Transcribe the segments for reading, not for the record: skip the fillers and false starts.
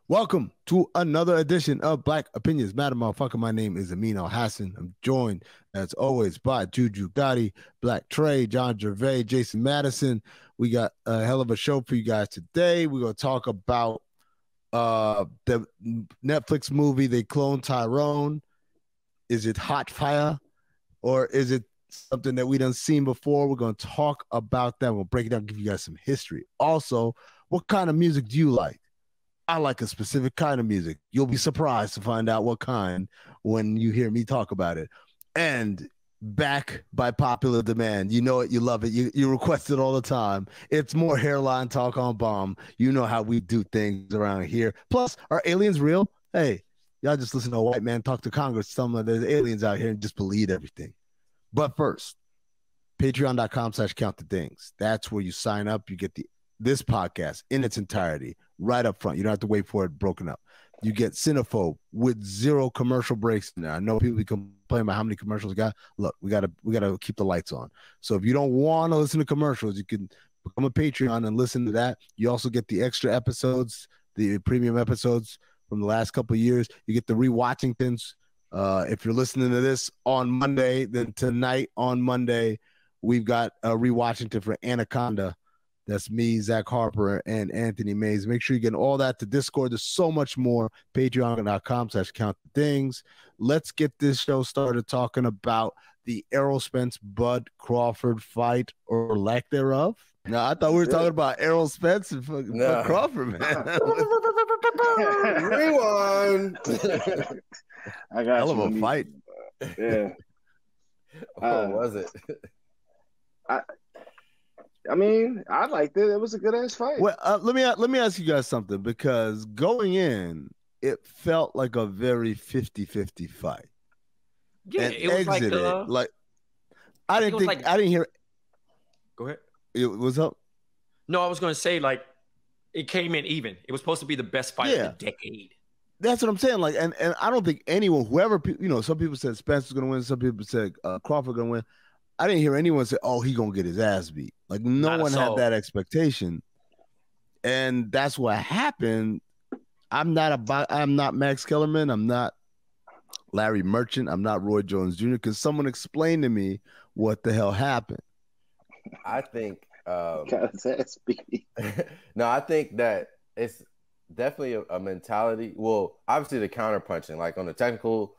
Welcome to another edition of Black Opinions Matter, motherfucker. My name is Amin Hassan. I'm joined, as always, by JuJu Gotti, Black Trey, John Jerv, Jason Madison. We got a hell of a show for you guys today. We're going to talk about the Netflix movie, They Cloned Tyrone. Is it hot fire or is it something that we done seen before? We're going to talk about that. We'll break it down, give you guys some history. Also, what kind of music do you like? I like a specific kind of music. You'll be surprised to find out what kind when you hear me talk about it. And back by popular demand, you know it, you love it, you request it all the time. It's more hairline talk on BOMM. You know how we do things around here. Plus, are aliens real? Hey, y'all just listen to a white man talk to Congress. Some of there's aliens out here and just believe everything. But first, patreon.com/countthethings. That's where you sign up. You get this podcast in its entirety right up front. You don't have to wait for it broken up. You get Cinephobe with 0 commercial breaks. Now I know people complain about how many commercials we got. Look, we gotta keep the lights on. So if you don't want to listen to commercials, you can become a Patreon and listen to that. You also get the extra episodes, the premium episodes from the last couple of years. You get the rewatching things. If you're listening to this on Monday, then tonight on Monday, we've got a rewatching for Anaconda. That's me, Zach Harper, and Anthony Mays. Make sure you get all that to Discord. There's so much more. Patreon.com/countthethings. Let's get this show started talking about the Errol Spence Bud Crawford fight or lack thereof. No, I thought we were talking about Errol Spence and Bud Crawford, man. Rewind. I got hell of a fight. Yeah. What was it? I mean, I liked it. It was a good ass fight. Well, let me ask you guys something, because going in, it felt like a very 50-50 fight. Yeah, and it was like I didn't hear. Go ahead. It was up. No, I was going to say, like, it came in even. It was supposed to be the best fight of the decade. That's what I'm saying. Like, and I don't think anyone, whoever, some people said Spence was going to win. Some people said Crawford going to win. I didn't hear anyone say, "Oh, he gonna get his ass beat." Like, no one had that expectation, and that's what happened. I'm not Max Kellerman. I'm not Larry Merchant. I'm not Roy Jones Jr. Because someone explained to me what the hell happened. I think. Got his ass beat. No, I think that it's definitely a mentality. Well, obviously the counterpunching, like on the technical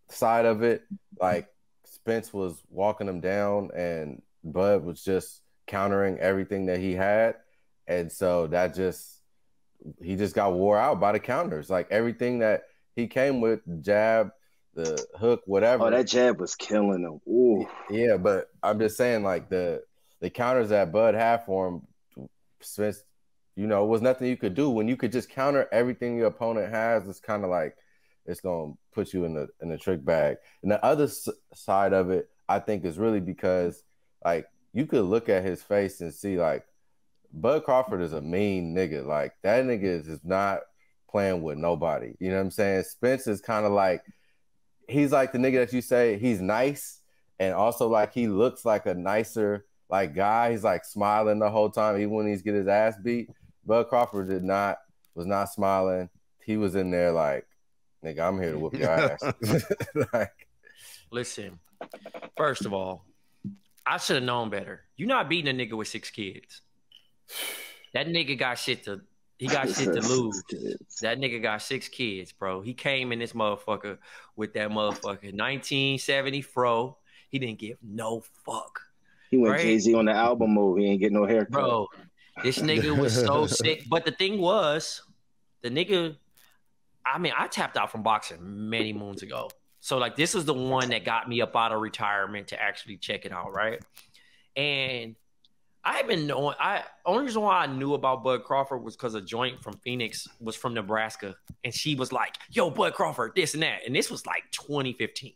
side of it, like. Spence was walking him down and Bud was just countering everything that he had. And so he just got wore out by the counters. Like everything that he came with, the jab, the hook, whatever. Oh, that jab was killing him. Ooh. Yeah, but I'm just saying, like the counters that Bud had for him, Spence, it was nothing you could do. When you could just counter everything your opponent has, it's kind of like, it's going to put you in the trick bag. And the other side of it, I think, is really because, like, you could look at his face and see, like, Bud Crawford is a mean nigga. Like, that nigga is not playing with nobody. You know what I'm saying? Spence is kind of like, he's like the nigga that you say he's nice, and also, like, he looks like a nicer, like, guy. He's, like, smiling the whole time, even when he's get his ass beat. Bud Crawford was not smiling. He was in there, like, nigga, I'm here to whoop your ass. Listen, first of all, I should have known better. You're not beating a nigga with 6 kids. That nigga got shit to lose. That nigga got 6 kids, bro. He came in this motherfucker with that motherfucker 1970 fro. He didn't give no fuck. He went Jay-Z on the album mode. He ain't get no haircut. Bro, this nigga was so sick. But the thing was, the nigga, I tapped out from boxing many moons ago. So, like, this is the one that got me up out of retirement to actually check it out, right? And I've been knowing, only reason why I knew about Bud Crawford was because a joint from Phoenix was from Nebraska. And she was like, yo, Bud Crawford, this and that. And this was like 2015.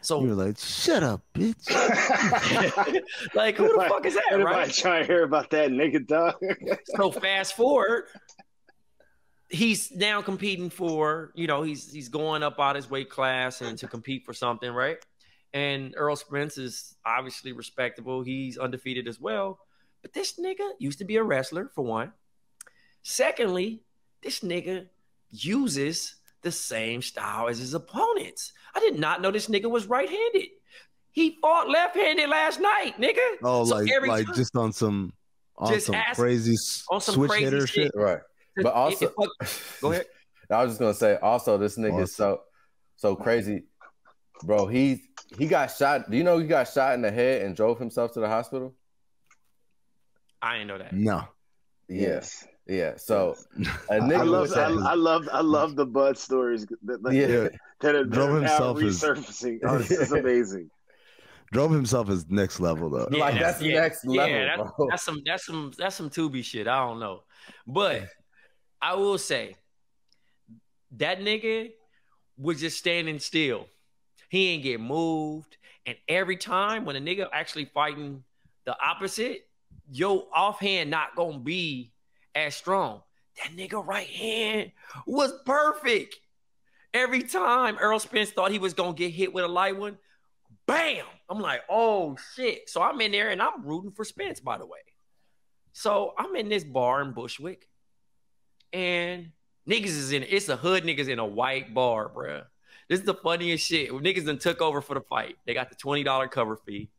So you were like, shut up, bitch. Like, who the fuck is that, right? Everybody trying to hear about that nigga, dog. So fast forward, he's now competing for, he's going up out his weight class and to compete for something, right? And Errol Spence is obviously respectable. He's undefeated as well. But this nigga used to be a wrestler, for one. Secondly, this nigga uses the same style as his opponents. I did not know this nigga was right-handed. He fought left-handed last night, nigga. Oh, So like just on some crazy switch hitter shit. Right. But also, go ahead. I was just gonna say, also, this nigga is so crazy, bro. He got shot. Do you know he got shot in the head and drove himself to the hospital? I didn't know that. No. Yes. Yeah. So a nigga I love the Bud stories that are drove himself resurfacing. This is amazing. Drove himself is next level though. Yeah, like that's next level, bro. That's some Tubi shit. I don't know. But I will say that nigga was just standing still. He ain't get moved. And every time when a nigga actually fighting the opposite, your offhand not gonna be as strong. That nigga right hand was perfect. Every time Earl Spence thought he was gonna get hit with a light one, bam! I'm like, oh shit. So I'm in there and I'm rooting for Spence, by the way. So I'm in this bar in Bushwick, and niggas is in it's a hood niggas in a white bar, bruh. This is the funniest shit. Niggas done took over for the fight. They got the $20 cover fee.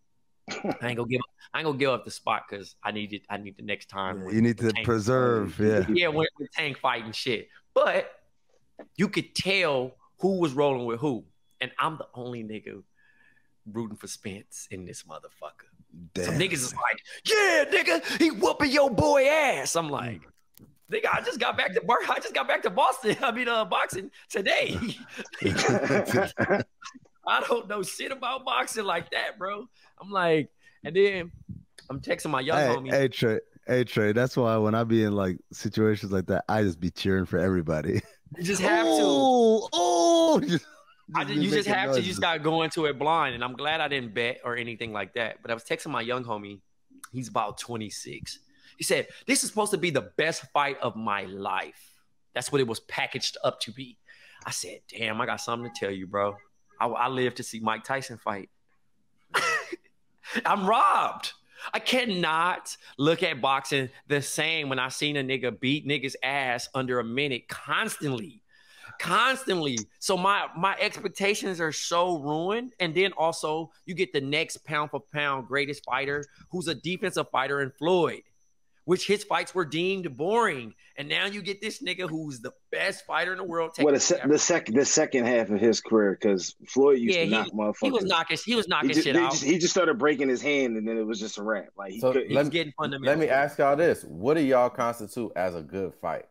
I ain't gonna give up the spot because I need the next time. You need to preserve, when Tank fighting shit. But you could tell who was rolling with who, and I'm the only nigga rooting for Spence in this motherfucker. Damn. Some niggas is like, yeah, nigga, he whooping your boy ass. I'm like, nigga, I just got back to Boston. I mean, boxing today. I don't know shit about boxing like that, bro. I'm like, and then I'm texting my young homie. Hey Trey, that's why when I be in like situations like that, I just be cheering for everybody. You just have to. Oh, you just have to. You just got to go into it blind. And I'm glad I didn't bet or anything like that. But I was texting my young homie. He's about 26. He said, this is supposed to be the best fight of my life. That's what it was packaged up to be. I said, damn, I got something to tell you, bro. I live to see Mike Tyson fight. I'm robbed. I cannot look at boxing the same when I seen a nigga beat niggas ass under a minute constantly. So my expectations are so ruined. And then also you get the next pound for pound greatest fighter who's a defensive fighter in Floyd, which his fights were deemed boring. And now you get this nigga who's the best fighter in the world. The second half of his career, because Floyd used to knock motherfuckers. He was knocking shit out. He just started breaking his hand, and then it was just a wrap. Like he was getting fundamental. Let me ask y'all this: what do y'all constitute as a good fight?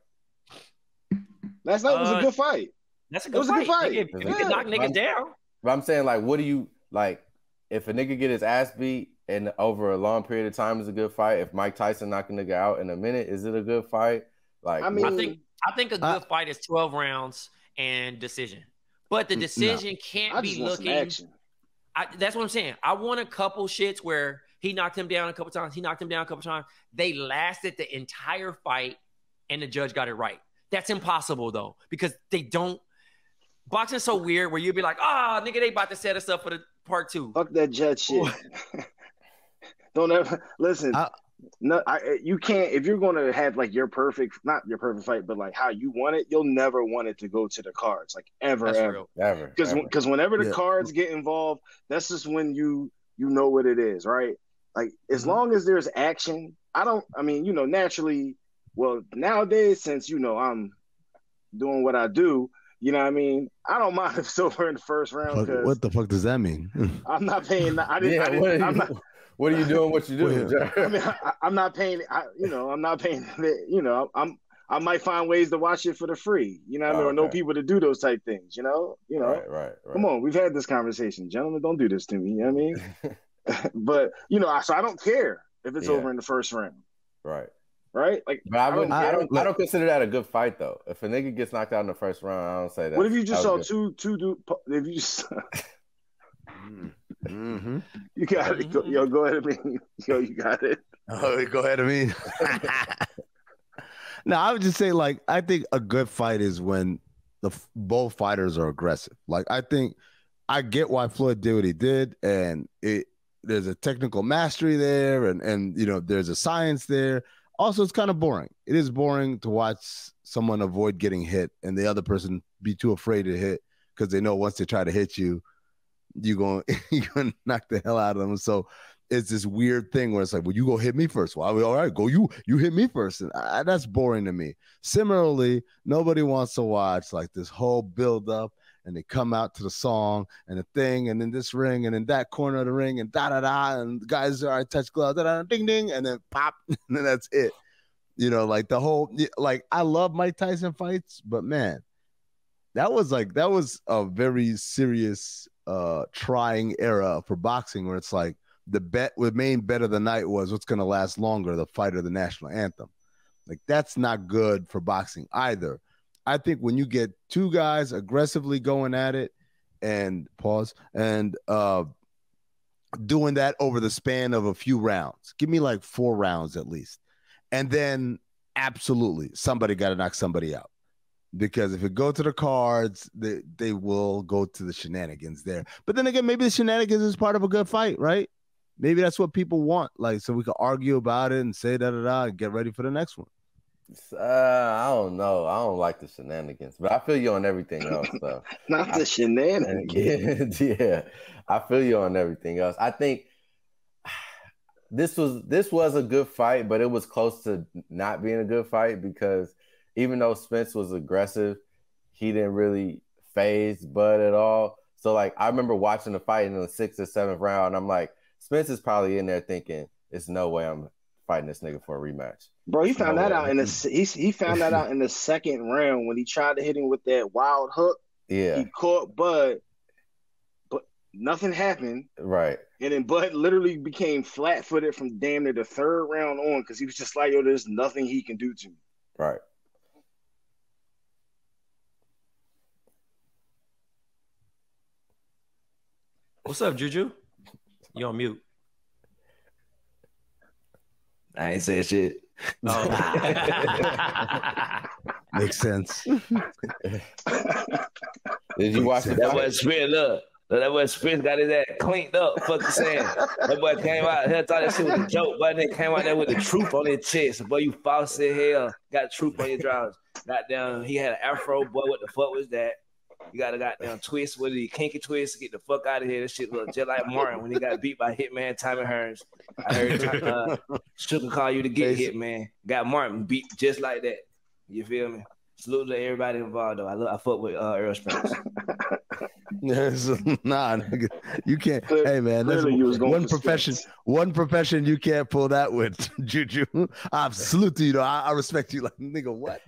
Last night was a good fight. That's a good fight. If you can knock niggas down. But I'm saying, like, what do you like? If a nigga get his ass beat and over a long period of time is a good fight. If Mike Tyson knock a nigga out in a minute, is it a good fight? Like, I think a good fight is 12 rounds and decision. But the decision can't be looking. That's what I'm saying. I want a couple shits where he knocked him down a couple times. They lasted the entire fight, and the judge got it right. That's impossible though, because they don't. Boxing's so weird where you'd be like, nigga, they about to set us up for the part 2. Fuck that judge shit. Don't ever listen. You can't, if you're going to have like not your perfect fight, but like how you want it, you'll never want it to go to the cards, like ever. Because whenever the cards get involved, that's just when you know what it is, right? Like as long as there's action, naturally. Well, nowadays, since I'm doing what I do, you know what I mean? I don't mind if it's over in the first round. What the fuck does that mean? I'm not paying. What are you doing? What you doing? I mean, I'm not paying. I'm not paying. I might find ways to watch it for the free. You know what I mean? Or know people to do those type things. You know. Right. Come on, we've had this conversation, gentlemen. Don't do this to me. You know what I mean? But so I don't care if it's over in the first round. Right? Like, but I don't consider that a good fight though. If a nigga gets knocked out in the first round, I don't say that. What if you just saw two do? If you just you got it. Go ahead, Amin. You got it. Oh, go ahead, Amin. No, I would just say, like, I think a good fight is when both fighters are aggressive. Like, I think I get why Floyd did what he did, and there's a technical mastery there, and there's a science there. Also, it's kind of boring. It is boring to watch someone avoid getting hit and the other person be too afraid to hit because they know once they try to hit you, you're gonna knock the hell out of them. So it's this weird thing where it's like, well, you go hit me first. Well, all right, go you hit me first. And that's boring to me. Similarly, nobody wants to watch like this whole build up and they come out to the song and the thing and then this ring and then that corner of the ring and da-da-da and the guys are touch gloves, da-da, ding ding, and then pop, and then that's it. You know, like the whole, like I love Mike Tyson fights, but man, that was a very serious trying era for boxing where it's like the main bet of the night was what's going to last longer, the fight or the national anthem. Like that's not good for boxing either. I think when you get two guys aggressively going at it and doing that over the span of a few rounds, give me like 4 rounds at least. And then absolutely somebody got to knock somebody out. Because if it go to the cards, they will go to the shenanigans there. But then again, maybe the shenanigans is part of a good fight, right? Maybe that's what people want. Like, so we can argue about it and say da-da-da and get ready for the next one. I don't know. I don't like the shenanigans, but I feel you on everything else. So. Not the shenanigans. Yeah, I feel you on everything else. I think this was a good fight, but it was close to not being a good fight because even though Spence was aggressive, he didn't really phase Bud at all. So, like, I remember watching the fight in the 6th or 7th round, and I'm like, Spence is probably in there thinking, "There's no way I'm fighting this nigga for a rematch." Bro, he found that out he found that out in the 2nd round when he tried to hit him with that wild hook. Yeah, he caught Bud, but nothing happened. Right, and then Bud literally became flat-footed from damn near the 3rd round on because he was just like, "Yo, there's nothing he can do to me." Right. What's up, JuJu? You on mute? I ain't saying shit. Oh. Makes sense. Did you watch that? That boy Spence up. That boy Spence got his ass cleaned up. Fucking saying. That boy came out here, thought that shit was a joke, but then came out there with the truth on his chest. Boy, you false as hell. Got the truth on your drawers. Goddamn, he had an afro. Boy, what the fuck was that? You got a goddamn twist. What did he kinky twist? Get the fuck out of here. This shit look just like Martin when he got beat by Hitman Tommy Hearns. I heard Sugar call you to get Hitman. Got Martin beat just like that. You feel me? Salute to everybody involved though. I fuck with Earl Spence. Nah, nigga, you can't. Hey man, that's one profession you can't pull that with, JuJu. I salute to you though. I respect you. Like nigga, what?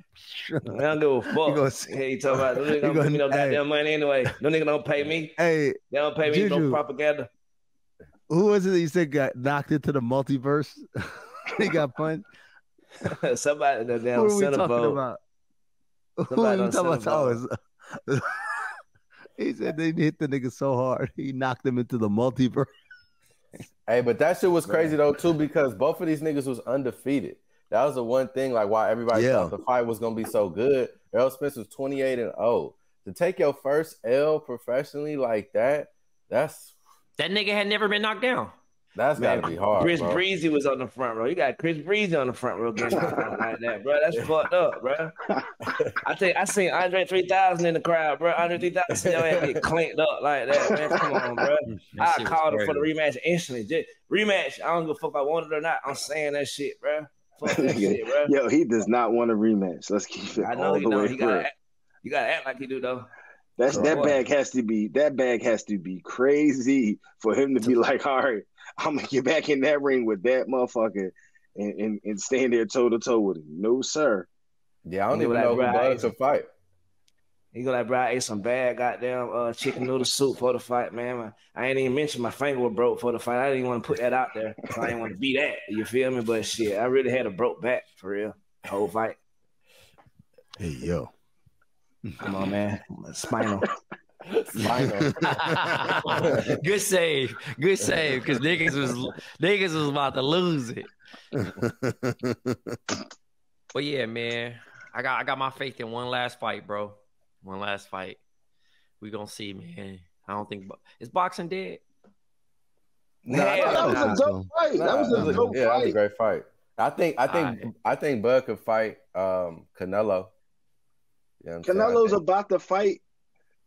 I don't give a fuck. Hey, you talking about them niggas don't give me no goddamn money anyway. Them niggas don't pay me. Hey, they don't pay me JuJu, no propaganda. Who was it that you said got knocked into the multiverse? He got punched. Somebody the damn centerfold. Who are you talking about? He said they hit the nigga so hard he knocked him into the multiverse. Hey, but that shit was crazy though too because both of these niggas was undefeated. That was the one thing like why everybody thought the fight was gonna be so good. Earl Spence was 28-0. To take your first L professionally like that nigga had never been knocked down. That's gotta be hard. Chris bro. Breezy was on the front row. You got Chris Breezy on the front row getting like that, bro. That's fucked up, bro. I seen Andre 3000 in the crowd, bro. Andre 3000 get clanked up like that, man. Come on, bro. I called him for the rematch instantly. Just, rematch. I don't give a fuck if I want it or not. I'm saying that shit, bro. Fuck that shit, bro. Yo, he does not want a rematch. Let's keep it all the way through. You gotta act like you do though. That bag has to be crazy for him to be like, all right, I'm gonna get back in that ring with that motherfucker and stand there toe to toe with him. No, sir. Yeah, I don't even know who Bud could fight. He go like, bro, I ate some bad goddamn chicken noodle soup for the fight, man. I ain't even mentioned my finger was broke for the fight. I didn't even want to put that out there. So I didn't want to be that. You feel me? But shit, I really had a broke back for real. The whole fight. Hey, yo. Come on, man. Spinal. Good save. Because niggas was about to lose it. But yeah, man. I got my faith in one last fight, bro. One last fight. We gonna see, man. I don't think is boxing dead. No, that was a dope fight. That was a great fight. I was a great fight. I think Bud could fight Canelo. You know Canelo's about to fight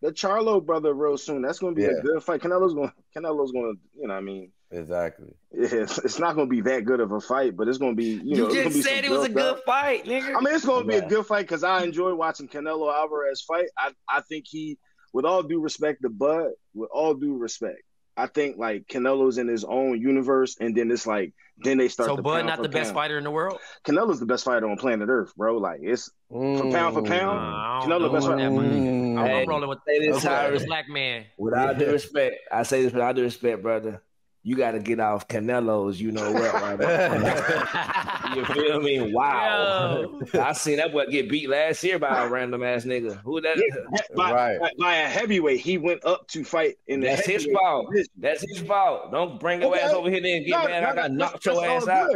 the Charlo brother real soon. That's going to be a good fight. Canelo's going to, you know what I mean? Exactly. It's not going to be that good of a fight, but it's going to be, you know. You just said it was a good fight, nigga. I mean, it's going to be a good fight because I enjoy watching Canelo Alvarez fight. I think he, with all due respect to Bud, with all due respect, I think like Canelo's in his own universe, and then it's like then they start. So Bud not the best fighter in the world. Canelo's the best fighter on planet Earth, bro. Like it's for pound, Canelo the best fighter. I'm rolling with this black man. Without due respect, I say this without due respect, brother. You got to get off Canelo's, you know what, brother? You feel me? Wow. Yo. I seen that boy get beat last year by a random ass nigga. Who that? By a heavyweight. He went up to fight in the That's his fault. That's his fault. Don't bring your ass over here and get mad. I got knocked your ass out.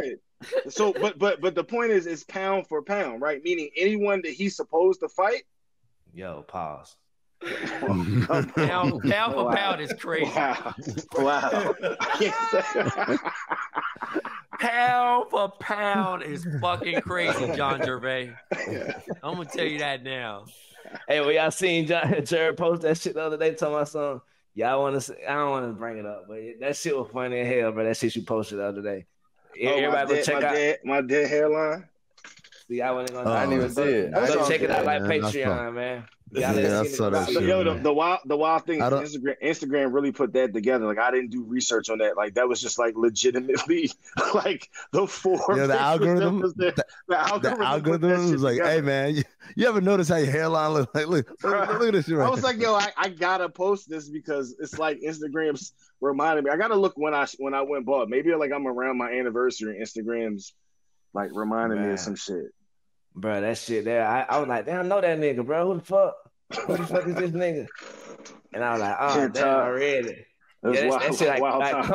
So, but the point is, it's pound for pound, right? Meaning anyone that he's supposed to fight. Yo, pause. Pound for pound is crazy. Wow. Pound for pound is fucking crazy, John Jerv. I'm gonna tell you that now. Hey, well, y'all seen Jerv post that shit the other day? Tell my son, y'all want to? I don't want to bring it up, but that shit was funny as hell, bro. That shit you posted the other day. Everybody go check out my dead hairline. See, I wasn't gonna. I didn't even see it. Go check it out like Patreon, man. I saw that shit. Yo, the wild thing is Instagram really put that together. Like I didn't do research on that. Like that was just like legitimately like the four. Yeah, the algorithm. The algorithm was like, hey man, you ever notice how your hairline looks like? Look at this shit right. I was like, yo, I gotta post this because it's like Instagram's reminding me. I gotta look when I went bald. Maybe like I'm around my anniversary. Instagram's like reminding me of some shit. Bro, that shit there, I was like, damn, I know that nigga, bro. Who the fuck? Who the fuck is this nigga? And I was like, oh, damn, I read it. Yeah, that shit like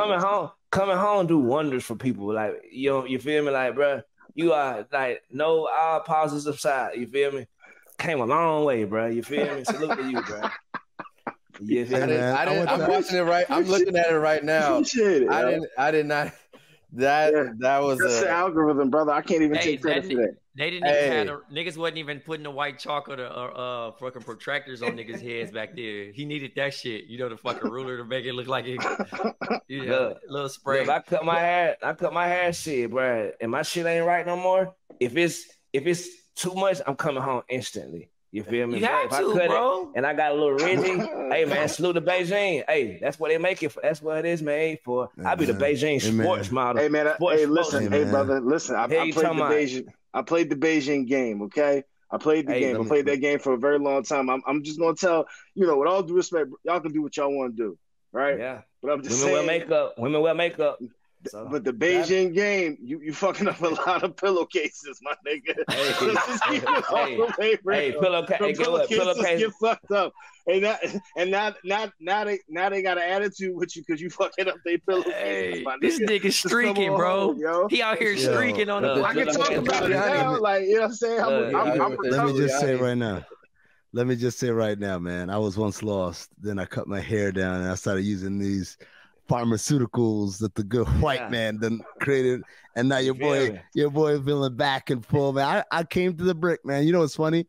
coming home do wonders for people. Like, you feel me? Like, bro, you are like no all positive side. You feel me? Came a long way, bro. You feel me? Salute to you, bro. You feel me? I'm watching it right. I'm looking at it right now. I did not. That was the algorithm, brother. I can't even take credit for that. They didn't even have niggas wasn't even putting the white chocolate or fucking protractors on niggas' heads back there. He needed that shit, the fucking ruler to make it look like it, little spray. If I cut my hair shit, bro, and my shit ain't right no more. If it's too much, I'm coming home instantly. You feel me? You have if I to, cut bro. It and I got a little ridgy, hey man, salute to Beijing. Hey, that's what they make it for. That's what it is made for. I be the Beijing sports model. Hey man, listen, hey brother, listen. I played the Beijing game. Okay, I played the game. I played that game for a very long time. I'm just gonna tell with all due respect, y'all can do what y'all want to do, right? Yeah. But I'm just saying, women wear makeup. So, but the Beijing game, you fucking up a lot of pillowcases, my nigga. Hey, pillowcase get fucked up, and now they got an attitude with you because you fucking up their pillowcases. Hey, this nigga streaking, bro. Yo. He out here streaking on the. I can talk about it now, like you know what I'm saying. Let me just say right now. Let me just say right now, man. I was once lost. Then I cut my hair down and I started using these pharmaceuticals that the good white man then created, and now your boy feeling back and full, man. I came to the brick, man. You know what's funny?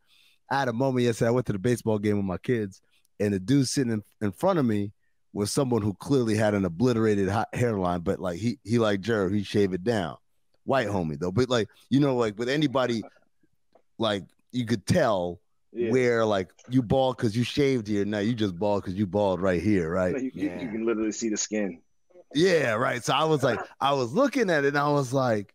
I had a moment yesterday. I went to the baseball game with my kids, and the dude sitting in front of me was someone who clearly had an obliterated hairline, but like he like Jerv, he shaved it down. White homie though, but like like with anybody, like you could tell. Yeah. Where like you bald because you shaved here, now you just bald because you bald right here, right? You can literally see the skin. Yeah, right. So I was looking at it and I was like,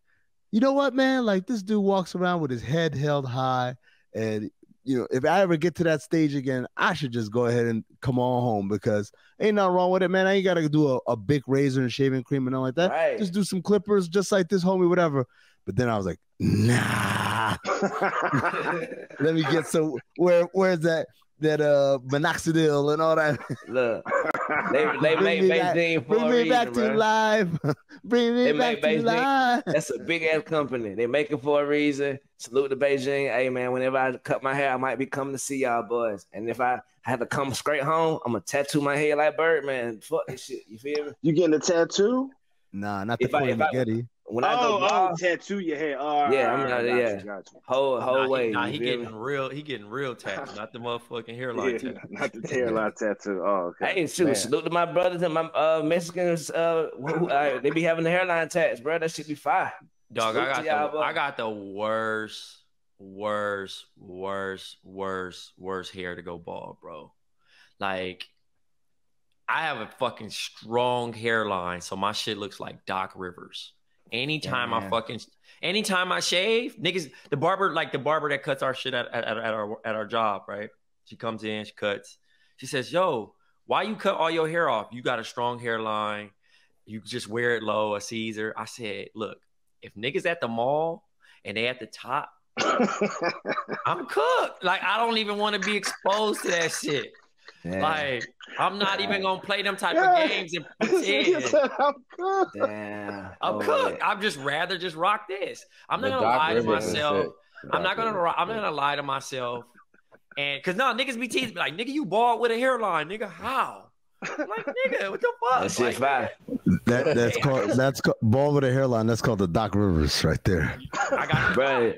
you know what, man? Like this dude walks around with his head held high, and if I ever get to that stage again, I should just go ahead and come on home because ain't nothing wrong with it, man. I ain't gotta do a big razor and shaving cream and all like that. Right. Just do some clippers, just like this homie, whatever. But then I was like, nah. Let me get some. Where's that minoxidil and all that? Look, they make Beijing for a reason, bring me back to life. Bring me back to life. That's a big ass company. They make it for a reason. Salute to Beijing. Hey man, whenever I cut my hair, I might be coming to see y'all boys. And if I have to come straight home, I'm gonna tattoo my head like Birdman. Fuck this shit. You feel me? You getting a tattoo? Nah, not the Spaghetti. when I go bald, tattoo your hair. Yeah, I'm not. Got you. Whole way. He getting real tattoo, not the motherfucking hairline tattoo. Not the hairline tattoo. Oh, okay. Hey, shoot, salute to my brothers and my Mexicans. They be having the hairline tats, bro. That shit be fire. Dog, I got the worst hair to go bald, bro. Like, I have a fucking strong hairline, so my shit looks like Doc Rivers. Anytime I shave, niggas, the barber that cuts our shit at our job, right? She comes in, she cuts. She says, "Yo, why you cut all your hair off? You got a strong hairline. You just wear it low, a Caesar." I said, "Look, if niggas at the mall and they at the top, I'm cooked. Like, I don't even want to be exposed to that shit. Damn. Like, I'm not even gonna play them type of games and pretend. I'm cooked. Damn. I'm cooked. I'm just rather just rock this. I'm not gonna lie to myself. I'm not gonna lie to myself. And cause no, niggas be teasing me like, nigga, you bald with a hairline, nigga. How? I'm like, nigga, what the fuck? That shit fire. That's called bald with a hairline. That's called the Doc Rivers right there. I got bro.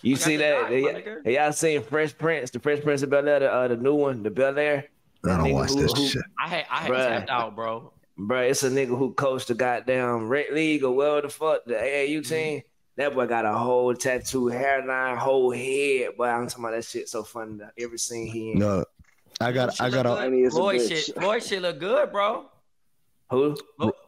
You see that? Y'all seen Fresh Prince, the Fresh Prince of Bel-Air, the new one, the Bel-Air? I don't watch that shit. I had tapped out, bro. Bro, it's a nigga who coached the goddamn Red League or whatever the fuck, the AAU team. That boy got a whole tattoo, hairline, whole head. Boy, I'm talking about that shit so funny. Every scene he in. No, I got a Floyd shit look good, bro. Who?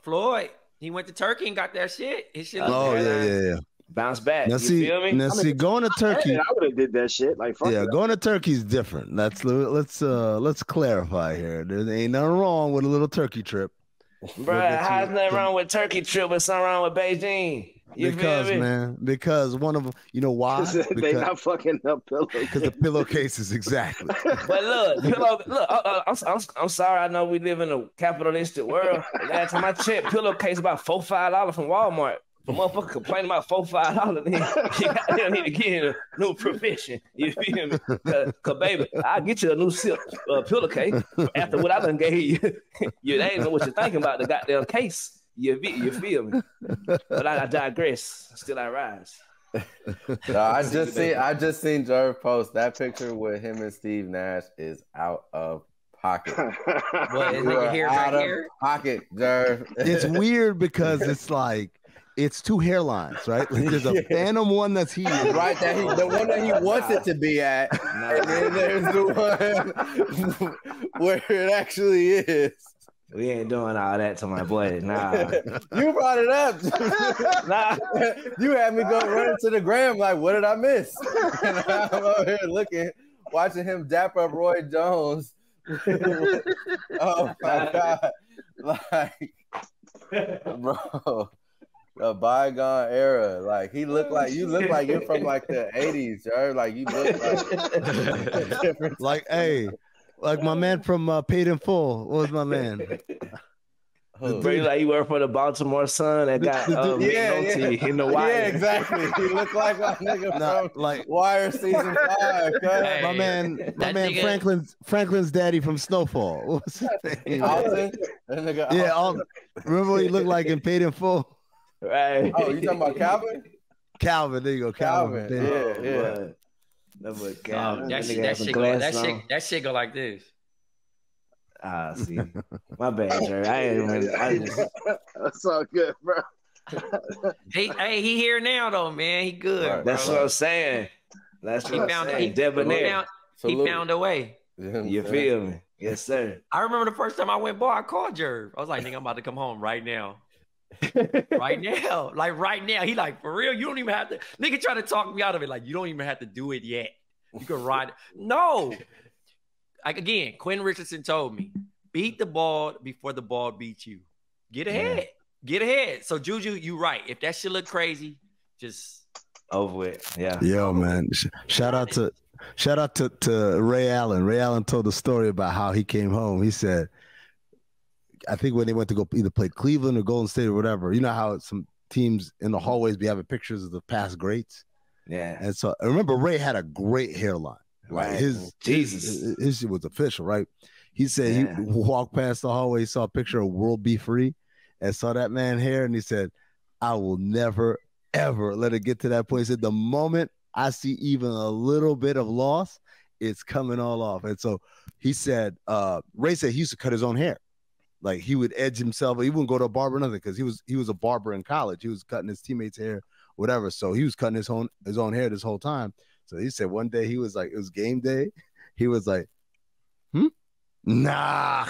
Floyd. He went to Turkey and got that shit. His shit look good. Yeah. Bounce back. Now feel me? Now see, going to Turkey. I would have did that shit. Like, fuck yeah, going to Turkey is different. Let's clarify here. There ain't nothing wrong with a little Turkey trip. Bro, how's nothing wrong with Turkey trip, but something wrong with Beijing? Because one of them, you know why? They not fucking up pillows. Because the pillowcases, exactly. But I'm sorry. I know we live in a capitalistic world. Last time I checked, pillowcase about $4-5 from Walmart. The motherfucker complaining about $4-5, then you need to get in a new profession. You feel me? Cause baby, I'll get you a new silk pillowcase after what I done gave you. You ain't know what you're thinking about the goddamn case. You feel me? But I digress. Still I rise. No, I just seen Jerv post that picture with him and Steve Nash is out of pocket. What is it here? Out of pocket, Jerv. It's weird because it's like. It's two hairlines, right? Like there's a phantom one that's here. Right, the one that he wants it to be at. And then there's the one where it actually is. We ain't doing all that to my boy. Nah. You brought it up. Nah. You had me go running to the gram like, what did I miss? And I'm over here watching him dap up Roy Jones. Oh my God. Like, bro. A bygone era. Like you look like you're from like the 80s, or like you look like my man from Paid in Full. What was my man? Like you work for the Baltimore Sun that got in the Wire. Yeah, exactly. He looked like a nigga from like Wire season 5. Hey, my man Franklin's daddy from Snowfall. What was his name? Alton? Remember what he looked like in Paid in Full? Right. Oh, you talking about Calvin? Calvin, there you go, Calvin. Yeah. That shit go like this. See, my bad, Jerry. That's all good, bro. He here now though, man. He good. Right, that's what I'm saying. That's what I'm saying. He found a way. You feel me? Yes, sir. I remember the first time I went bar, I called Jerv. I was like, nigga, I'm about to come home right now. Right now. Like right now. He like, for real, you don't even have to. Nigga try to talk me out of it. Like, you don't even have to do it yet. You can ride it. No. Like again, Quinn Richardson told me, beat the ball before the ball beats you. Get ahead. Yeah. Get ahead. So JuJu, you right. If that shit look crazy, just over it. Yeah. Yo, man. Shout out to Ray Allen. Ray Allen told the story about how he came home. He said, I think when they went to go either play Cleveland or Golden State or whatever, you know how some teams in the hallways be having pictures of the past greats? Yeah. And so I remember Ray had a great hairline. Like right. his shit was official, right? He said he walked past the hallway, saw a picture of World Be Free and saw that man hair, and he said, I will never, ever let it get to that point. He said, the moment I see even a little bit of loss, it's coming all off. And so he said, Ray said he used to cut his own hair. Like he would edge himself. He wouldn't go to a barber or nothing because he was a barber in college. He was cutting his teammates' hair, whatever. So he was cutting his own hair this whole time. So he said one day he was like, it was game day. He was like, nah.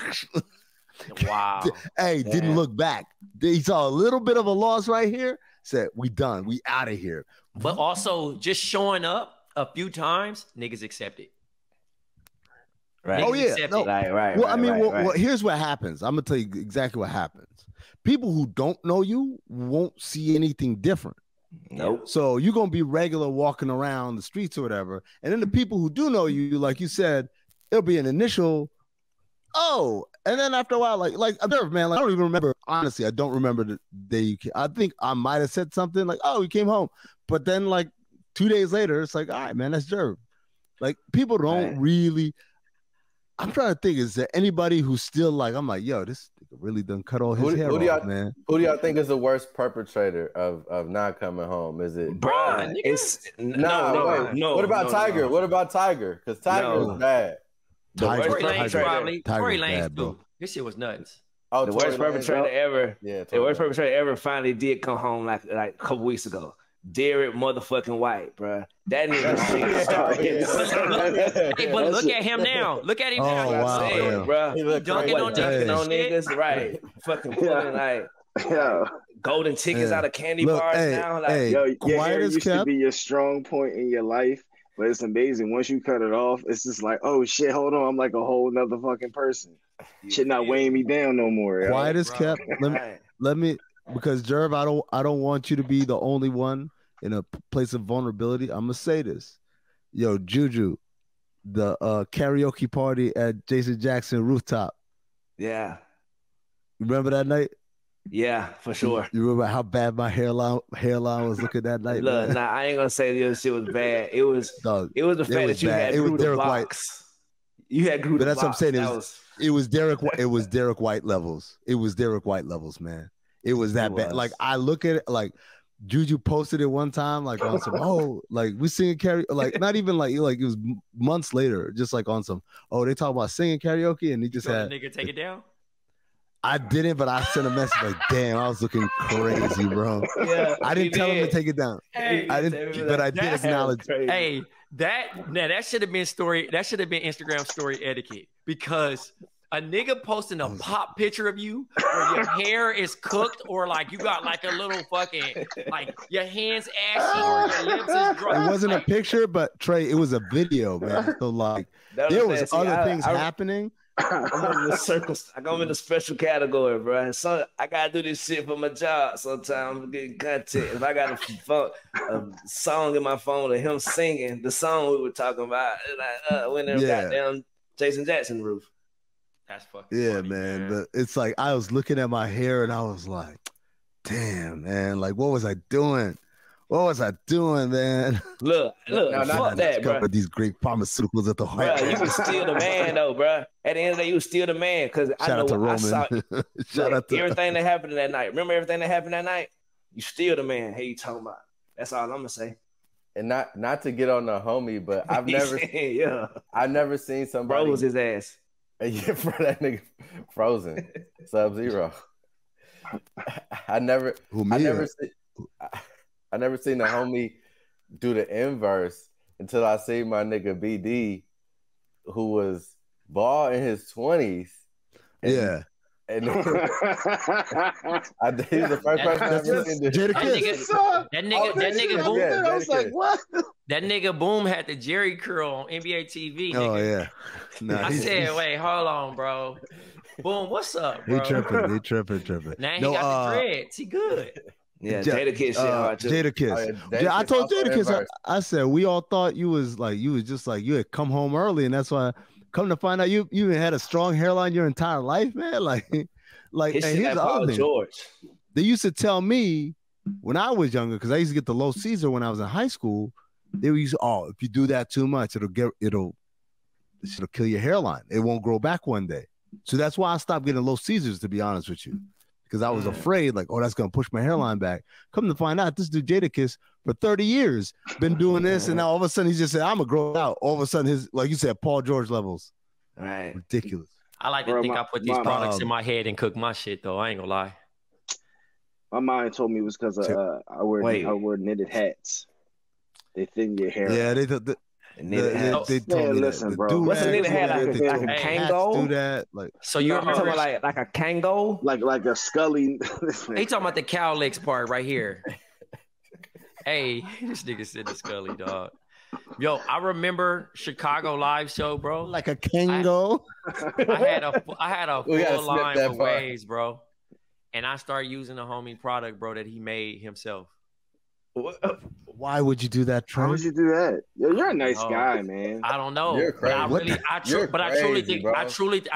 Wow. Hey, didn't look back. He saw a little bit of a loss right here. Said, we done. We out of here. But also just showing up a few times, niggas accept it. Right. Oh yeah. No. Right. Well, I mean, well, here's what happens. I'm gonna tell you exactly what happens. People who don't know you won't see anything different. Nope. So you're gonna be regular walking around the streets or whatever, and then the people who do know you, like you said, it'll be an initial, oh, and then after a while, like Jerv, man, like I don't even remember. Honestly, I don't remember the day you came. I think I might have said something like, "Oh, you came home," but then like 2 days later, it's like, "All right, man, that's Jerv." Like people don't really. I'm trying to think, is there anybody who's still like, I'm like, yo, this nigga really done cut all his hair off, man. Who do y'all think is the worst perpetrator of not coming home? Is it Brian? It's no. What about Tiger? No. What about Tiger? Because Tiger is bad. Tory Lanez probably. Tory Lanez, Lanez too. This shit was nuts. Oh, the worst perpetrator ever. Yeah, the worst perpetrator ever finally did come home like a couple weeks ago. Derek motherfucking White, bro. That nigga Hey, but look at him now. Look at him now. Wow, bro. Dunking on niggas, right? Fucking pulling like golden tickets out of candy bars now. Like, yo, your hair used to be your strong point in your life, but it's amazing. Once you cut it off, it's just like, oh shit, hold on, I'm like a whole nother fucking person. Shit not weighing me down no more. Quiet as kept. Let me because Jerv, I don't want you to be the only one in a place of vulnerability. I'm gonna say this, yo, JuJu, the karaoke party at Jason Jackson rooftop. Yeah, remember that night? Yeah, for sure. You remember how bad my hairline was looking that night? Look, nah, I ain't gonna say this shit was bad. It was the fact that you had grew the blocks. You had grew the blocks. But that's what I'm saying. It was Derek White levels. It was Derek White levels, man. It was that bad. Like I look at it like JuJu posted it one time, like on some, like we singing karaoke, like not even like it was months later, just like on some, they talk about singing karaoke, and he just had nigga take it down. I didn't, but I sent a message like, damn, I was looking crazy, bro. Yeah, I didn't tell him to take it down. Hey, I didn't, but I did acknowledge. Hey, that should have been story. That should have been Instagram story etiquette, because a nigga posting a pop picture of you where your hair is cooked or like you got like a little fucking like your hands ashy or your lips is dry. It wasn't a picture, but Trey, it was a video, man. So like there was other things happening. I'm in the circles. I'm in the special category, bro. So I gotta do this shit for my job. Sometimes I'm getting content. If I got a song in my phone of him singing the song we were talking about, like when they got down Jason Jackson roof. That's fucking funny, man. But it's like I was looking at my hair and I was like, damn, man. Like, what was I doing? What was I doing, man? Look, fuck that, bro. These great pharmaceuticals at the White House. You was still the man, though, bro. At the end of the day, you was still the man. Because I know I saw everything that happened that night. Remember everything that happened that night? You still the man. Hey, you talking about? That's all I'm gonna say. And not to get on the homie, but I've never seen somebody froze his ass. Yeah, for that nigga frozen Sub-Zero. I never seen the homie do the inverse until I see my nigga BD, who was bald in his 20s. And he's the first person I've ever seen this. That nigga Boom. I was like, what? That nigga Boom had the Jerry curl on NBA TV. Nigga. Oh yeah. I said, wait, hold on, bro. Boom, what's up, bro? He tripping. Now he got the dreads. He good. Yeah, Jadakiss shit hard too. Jadakiss. I told Jadakiss, I said we all thought you was just like you had come home early, and that's why. Come to find out, you even had a strong hairline your entire life, man. Like, and here's the other thing. George. They used to tell me when I was younger, because I used to get the low Caesar when I was in high school. They used to, if you do that too much, it'll kill your hairline. It won't grow back one day. So that's why I stopped getting low Caesars, to be honest with you. because I was afraid, like, oh, that's gonna push my hairline back. Come to find out, this dude Jadakiss for 30 years been doing this, and now all of a sudden he just said, "I'm gonna grow out." All of a sudden, his, like you said, Paul George levels. Right. Ridiculous. I like to think I put these products in my head and cook my shit though. I ain't gonna lie. My mind told me it was because I wear knitted hats. They thin your hair. Yeah, they told me listen, bro. What's a knitted hat? Like a Kango? Do that, like, so you're talking about like a Kango? Like a Scully. They talking about the cowlicks part right here. Hey, this nigga said the Scully, dog. Yo, I remember Chicago live show, bro. Like a Kango. I had a full line of waves, bro. And I started using the homie product, bro, that he made himself. Why would you do that, Trey? Why would you do that? You're a nice guy, man. I don't know. You're crazy. I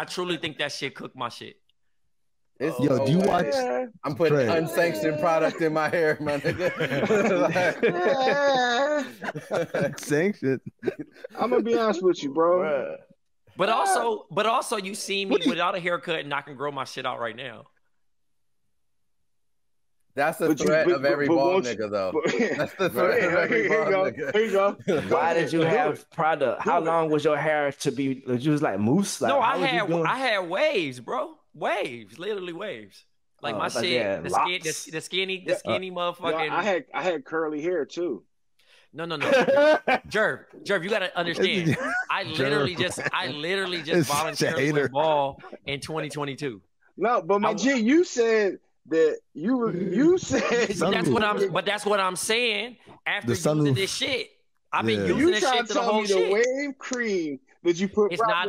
truly think that shit cooked my shit. Yo, do you watch? I'm putting unsanctioned product in my hair, my nigga. Sanctioned. I'm gonna be honest with you, bro. But also, you see me without a haircut, and I can grow my shit out right now. That's the threat of every bald nigga, though. That's the threat of every bald nigga. Here you go. Why did you have product? How long was your hair to be? Did you was like mousse? Like, no, I had waves, bro. Waves, literally waves. Like my shit, the skinny motherfucking. I had curly hair too. No. Jerv, you gotta understand. I literally just voluntarily went bald in 2022. No, but my G, you said that you said. But that's what I'm saying. After using this shit, I've been using this shit to the whole shit. The wave cream that you put. It's not.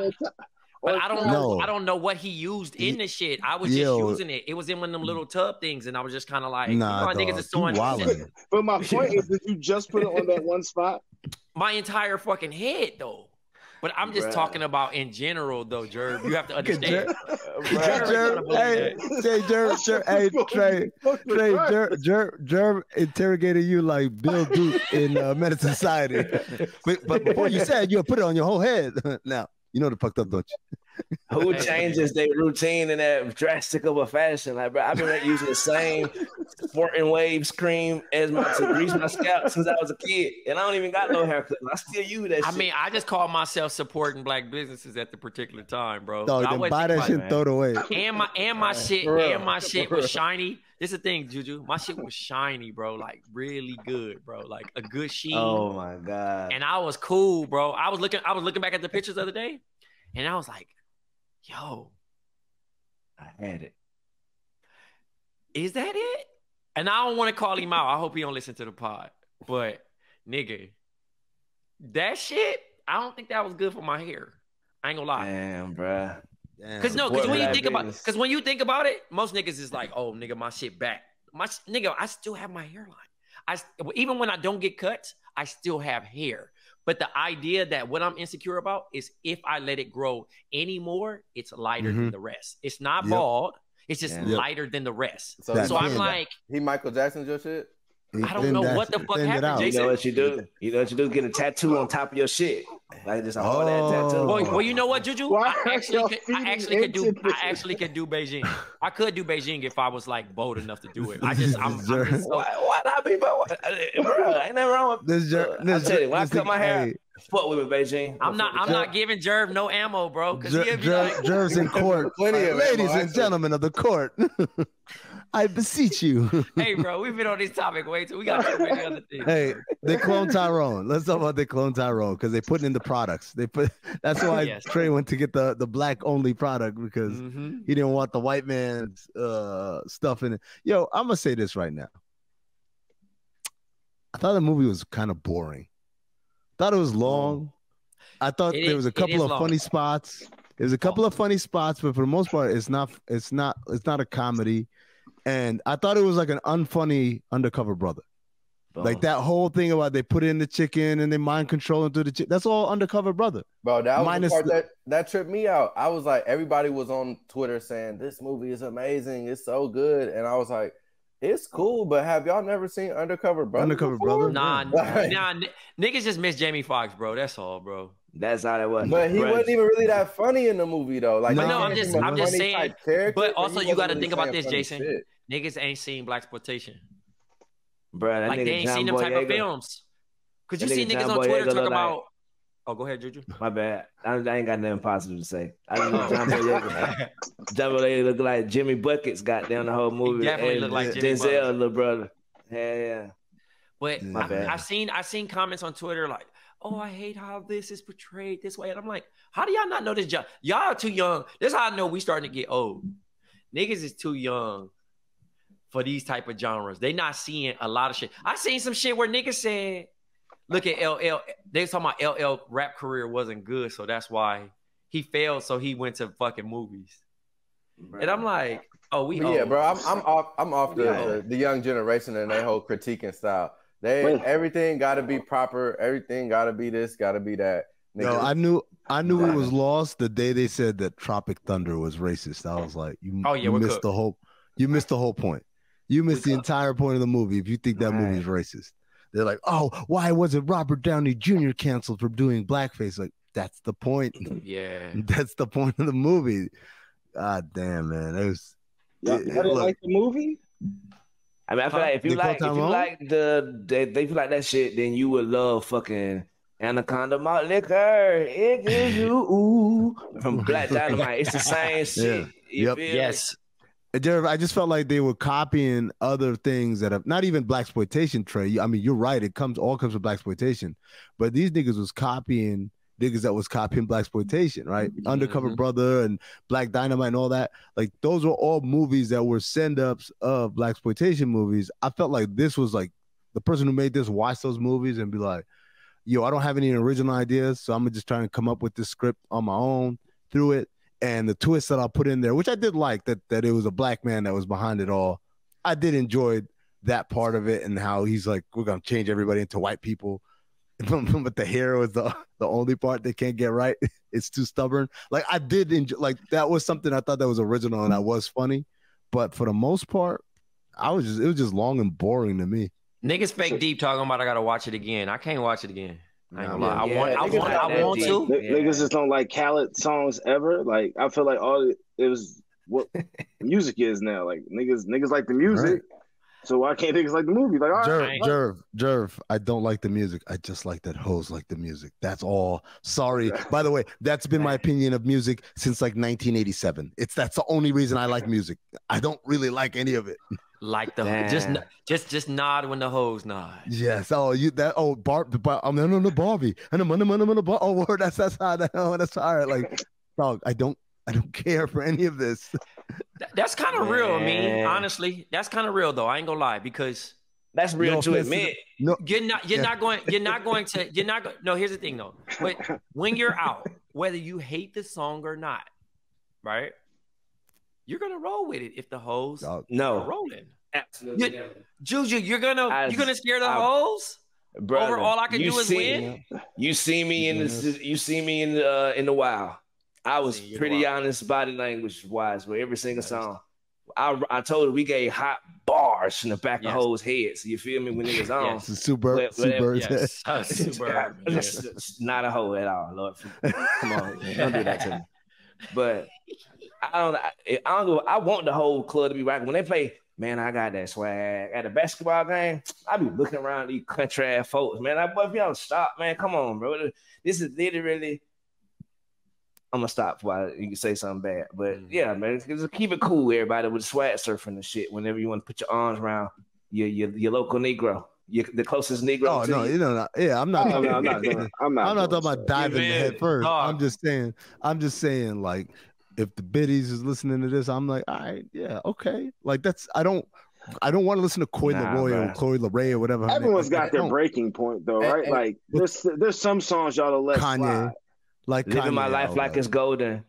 But I don't know. I don't know what he used in the shit. I was just using it. It was in one of them little tub things, and I was just kind of like, niggas is throwing shit. But my point is, did you just put it on that one spot? My entire fucking head, though. But I'm just talking about in general, though, Jerv. You have to understand. Jerv interrogated you like Bill Duke in Menace Society. But before you said you put it on your whole head. Now. You know the fucked up, don't you? Who changes their routine in that drastic of a fashion? Like, bro, I've been using the same Sporting Waves cream to grease my scalp since I was a kid, and I don't even got no haircut. I still use that shit. I mean, I just call myself supporting black businesses at the particular time, bro. No, then buy that shit and throw it away. And my shit was shiny. This is the thing, JuJu. My shit was shiny, bro. Like really good, bro. Like a good sheen. Oh my god. And I was cool, bro. I was looking back at the pictures the other day, and I was like, yo, I had it. Is that it? And I don't want to call him out. I hope he don't listen to the pod. But nigga, that shit, I don't think that was good for my hair. I ain't gonna lie. Damn, bro. Because when you think about it, most niggas is like, oh, nigga, my shit back. Nigga, I still have my hairline. Even when I don't get cuts, I still have hair. But the idea that what I'm insecure about is if I let it grow anymore, it's lighter than the rest. It's not bald. It's just lighter than the rest. So I'm like, he Michael Jackson's your shit? I don't know what the fuck happened, Jason. You know what you do? You know what you do? Get a tattoo on top of your shit. Like just all that tattoo. Well, you know what, JuJu? I actually could do Beijing. I could do Beijing if I was like bold enough to do it. Why not be bold? Bro, ain't nothing wrong with this. I tell you, when I cut my hair, fuck with me, Beijing. I'm not giving Jerv no ammo, bro. Because Jerv's in court. Ladies and gentlemen of the court. I beseech you. Hey, bro, we've been on this topic way too. We got too many other things. Hey, they clone Tyrone. Let's talk about they clone Tyrone because they put in the products. That's why Trey went to get the black only product because he didn't want the white man's stuff in it. Yo, I'm gonna say this right now. I thought the movie was kind of boring. Thought it was long. I thought there was a couple of funny spots. There's a couple of funny spots, but for the most part, it's not a comedy. And I thought it was like an unfunny Undercover Brother. Like that whole thing about they put in the chicken and they mind controlling through the chicken. That's all Undercover Brother. Bro, that was the part that tripped me out. I was like, everybody was on Twitter saying this movie is amazing. It's so good. And I was like, it's cool, but have y'all never seen Undercover Brother? Undercover Brother? Nah, niggas just miss Jamie Foxx, bro. That's all, bro. That's how that was. But he wasn't even really that funny in the movie though. Like, no, I'm just saying. But also, you got to think about this, Jason. Shit. Niggas ain't seen blaxploitation. Bro, like they ain't seen them type of films. Cause you see niggas on Twitter talk about. Oh, go ahead, JuJu. My bad. I ain't got nothing positive to say. I just know John Boyega look like Jimmy Buckets. Goddamn the whole movie. He definitely look like Jimmy Denzel, Buckets. little brother. Yeah. But I've seen comments on Twitter like, "Oh, I hate how this is portrayed this way," and I'm like, "How do y'all not know this? Y'all are too young. This is how I know we starting to get old. Niggas is too young for these type of genres. They not seeing a lot of shit. I seen some shit where niggas said, look at LL. They was talking about LL rap career wasn't good, so that's why he failed. So he went to fucking movies. Bro. And I'm like, oh, yeah, bro. I'm off the young generation and their whole critiquing style. Everything got to be proper. Everything got to be this, got to be that. No, I knew it was lost the day they said that Tropic Thunder was racist. I was like, you missed the whole point. You missed the entire point of the movie if you think that movie is racist. They're like, oh, why wasn't Robert Downey Jr. canceled for doing blackface? Like, that's the point. Yeah. That's the point of the movie. God damn, man. It was. You didn't like the movie? I mean, I feel like if you like that shit, then you would love fucking Anaconda Malt Liquor. It gives you from Black Dynamite. It's the same shit. Yeah. Yes. Jerv, I just felt like they were copying other things that have not even blaxploitation, Trey. I mean, you're right. It all comes from blaxploitation, but these niggas was copying niggas that was copying blaxploitation, right? Mm-hmm. Undercover Brother and Black Dynamite and all that. Like those were all movies that were send-ups of blaxploitation movies. I felt like this was like the person who made this watch those movies and be like, yo, I don't have any original ideas, so I'm gonna just try and come up with this script on my own through it. And the twist that I put in there, which I did like, that it was a black man that was behind it all. I did enjoy that part of it and how he's like, we're going to change everybody into white people. But the hero is the only part they can't get right. It's too stubborn. Like I did enjoy, like that was something I thought that was original and that was funny. But for the most part, it was just long and boring to me. Niggas fake deep talking about I got to watch it again. I can't watch it again. I ain't gonna lie. I want to. Niggas just don't like Khaled songs ever. Like I feel like it was what music is now. Like niggas like the music. Right. So why can't niggas like the movie? Like, all right, Jerv, I don't like the music. I just like that hoes like the music. That's all. Sorry. By the way, that's been my opinion of music since like 1987. That's the only reason I like music. I don't really like any of it. Like the just nod when the hoes nod. Yes. Oh, no Barbie. And oh, word. That's how that. Oh, that's all right. Like, dog. I don't care for any of this. That's kind of real. I mean, honestly, that's kind of real though. I ain't gonna lie because that's real to admit. No, you're not going to. No, here's the thing though. But when you're out, whether you hate the song or not, right? You're gonna roll with it if the hoes are rolling. Absolutely, JuJu, you're gonna scare the hoes. Brother, over all I can do is win. You see me in the wild. I was pretty honest body language wise with every single song. I told her we gave hot bars in the back of hoes' heads. You feel me when niggas on? Yes. Super. Not a hoe at all, Lord. Come on, don't do that to me. But I want the whole club to be rocking. When they play, man, I got that swag. At the basketball game, I be looking around these country ass folks, man. If y'all stop, man, come on, bro. This is literally. I'm gonna stop while you can say something bad. But yeah, man, just keep it cool, everybody, with swag surfing and shit. Whenever you want to put your arms around your local Negro. The closest Negro. Oh no, you know, yeah, I'm not talking about diving head first. I'm just saying, like, if the biddies is listening to this, I'm like, all right, yeah, okay. Like I don't want to listen to Coi Leray or Chloe Leray or whatever. Everyone's got their breaking point though, right? Like there's some songs y'all will let Kanye. Slide. Like living Kanye, my life like it's golden.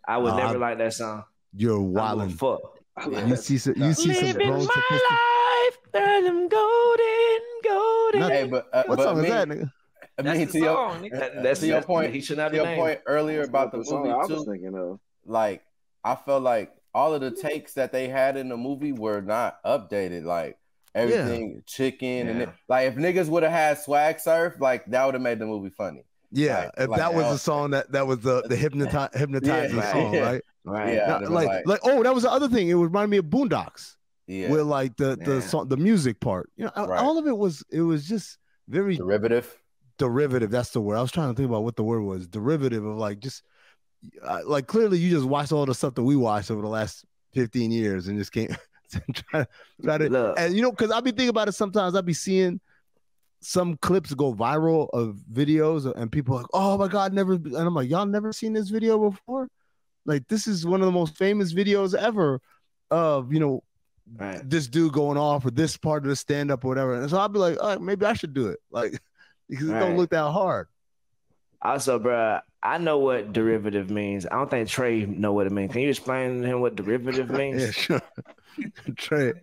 I would never like that song. You're wilding. Fuck. You see some living my life, and I'm golden. Hey, what song is that, nigga? I mean, to your point. He should have your point earlier about the movie I was thinking of. Like, I felt like all of the takes that they had in the movie were not updated. Like everything chicken and like if niggas would have had swag surf, like that would have made the movie funny. Yeah, if that was the song that was the hypnotizing song, right? Right. Yeah, like oh, that was the other thing. It reminded me of Boondocks. Yeah. With like the song, the music part. You know, all of it was just very derivative. That's the word. I was trying to think about what the word was. Derivative of like just like clearly you just watched all the stuff that we watched over the last 15 years and just can't try to Look. And you know, because I'll be thinking about it sometimes. I'll be seeing some clips go viral of videos and people are like, oh my God, never. And I'm like, y'all never seen this video before? Like, this is one of the most famous videos ever of, you know, this dude going off or this part of the stand-up or whatever. And so I'll be like, all right, maybe I should do it. Like, because it don't look that hard. Also, bro, I know what derivative means. I don't think Trey know what it means. Can you explain to him what derivative means? Yeah, sure. Trey.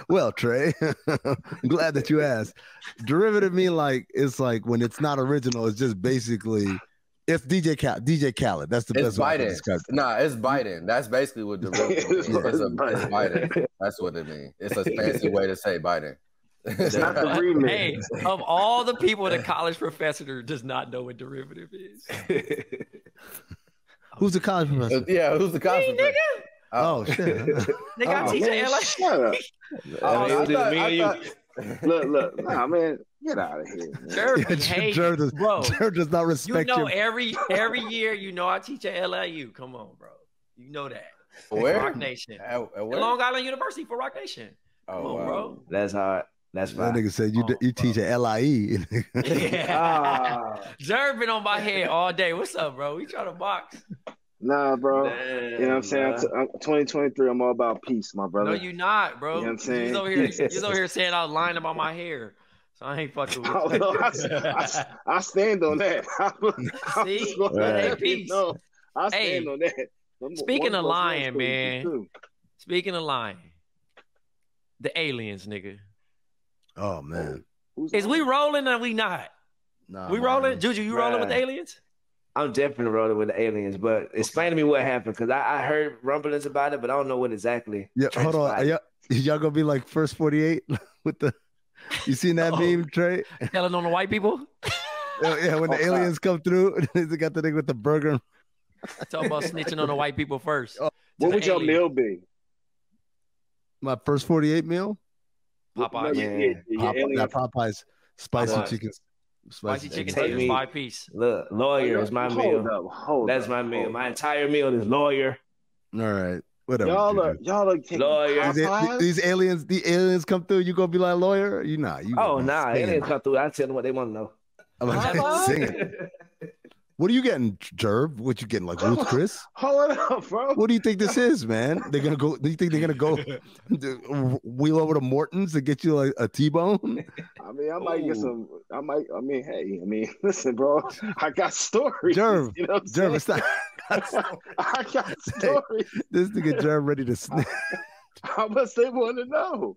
Well, Trey, I'm glad that you asked. Derivative mean like, it's like when it's not original, it's just basically, it's DJ Khaled. That's the best way to describe it. Nah, it's Biden. That's basically what derivative means. It's Biden. That's what it means. It's a fancy way to say Biden. It's not the remix. Hey, of all the people, the college professor does not know what derivative is. Who's the college professor? Yeah, who's the college professor? Nigga. Oh shit! Nigga, I teach at LA. Shut up. Look, nah, man, get out of here. Jerv does not respect you. You know, every year, you know, I teach at LAU. Come on, bro. You know that. Where? Rock Nation. At Long Island University for Rock Nation. Come on, bro. That's hard. That's fine. That nigga said you teach at LIE. Yeah. Jerv been on my head all day. What's up, bro? We trying to box. Nah, bro. Damn, you know what I'm saying? I'm 2023. I'm all about peace, my brother. No, you not, bro. You know what I'm saying? He's over here saying I was lying about my hair. So I ain't fucking with you. I stand on that. See? Hey, peace. No, I stand on that. Speaking of lying, man. Speaking of lying. The aliens, nigga. Oh man, is we rolling or we not? Nah, we rolling, JuJu. You rolling with the aliens? I'm definitely rolling with the aliens, but explain to me what happened because I heard rumblings about it, but I don't know what exactly. Yeah, hold on. Y'all gonna be like first 48 with the? You seen that meme, Trey? Telling on the white people? Yeah, when the aliens come through, they got the thing with the burger. Talking about snitching on the white people first. What would your meal be? My first 48 meal? Popeyes. Popeyes spicy chicken. Spicy chicken tenders, 5-piece. Look, lawyer is my meal. That's my meal. My entire meal is lawyer. All right. Whatever. Y'all are taking lawyer. The aliens come through, you gonna be like lawyer? You not. Aliens come through. I tell them what they want to know. I'm like, singing. What are you getting, Jerv? What you getting, like Ruth Chris? Hold up, bro. What do you think this is, man? They're gonna go. Do you think they're gonna go wheel over to Morton's to get you like a T-bone? I mean, I might get some. Hey, listen, bro. I got stories. Jerv, you know Jerv, it's not. I got stories. This nigga Jerv ready to snitch. How much they want to know?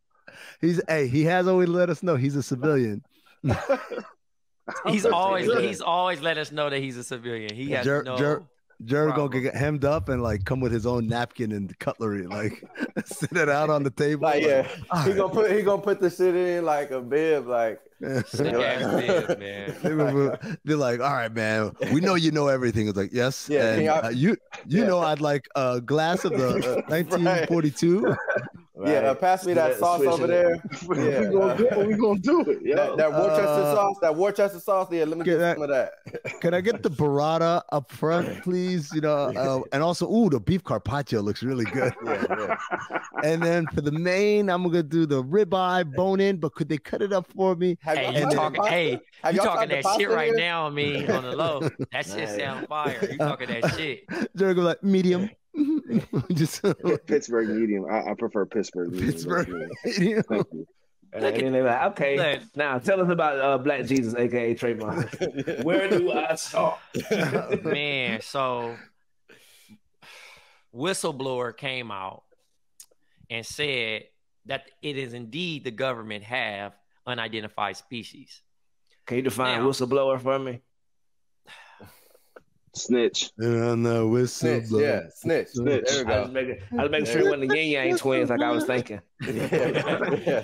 He has always let us know he's a civilian. He's always let us know that he's a civilian. He has Jerv gonna get hemmed up and like come with his own napkin and cutlery, like sit it out on the table. Like, yeah, he gonna put the shit in like a bib, like bib, man. Be like, all right, man, we know you know everything. It's like, yes, yeah, and you know I'd like a glass of the 1942. Right. Yeah, pass me that sauce over there. Yeah. We gonna do it. Yeah. That Worcester sauce. Yeah, let me get some of that. Can I get the burrata up front, please? You know, and also, the beef carpaccio looks really good. Yeah. And then for the main, I'm gonna do the ribeye bone in, but could they cut it up for me? You talking that shit right now? I mean, on the low, that shit sound fire. You talking that shit? Jerry go like medium. Just Pittsburgh medium. I prefer Pittsburgh medium. Medium. Thank you. And then they're like, okay, now tell us about Black Jesus, aka Trayvon. Where do I start? Man, so whistleblower came out and said that it is indeed the government have unidentified species. Can you define whistleblower for me? Snitch. And the whistleblower. Yeah, snitch. There we go. I was making sure it wasn't the Yin Yang twins like I was thinking.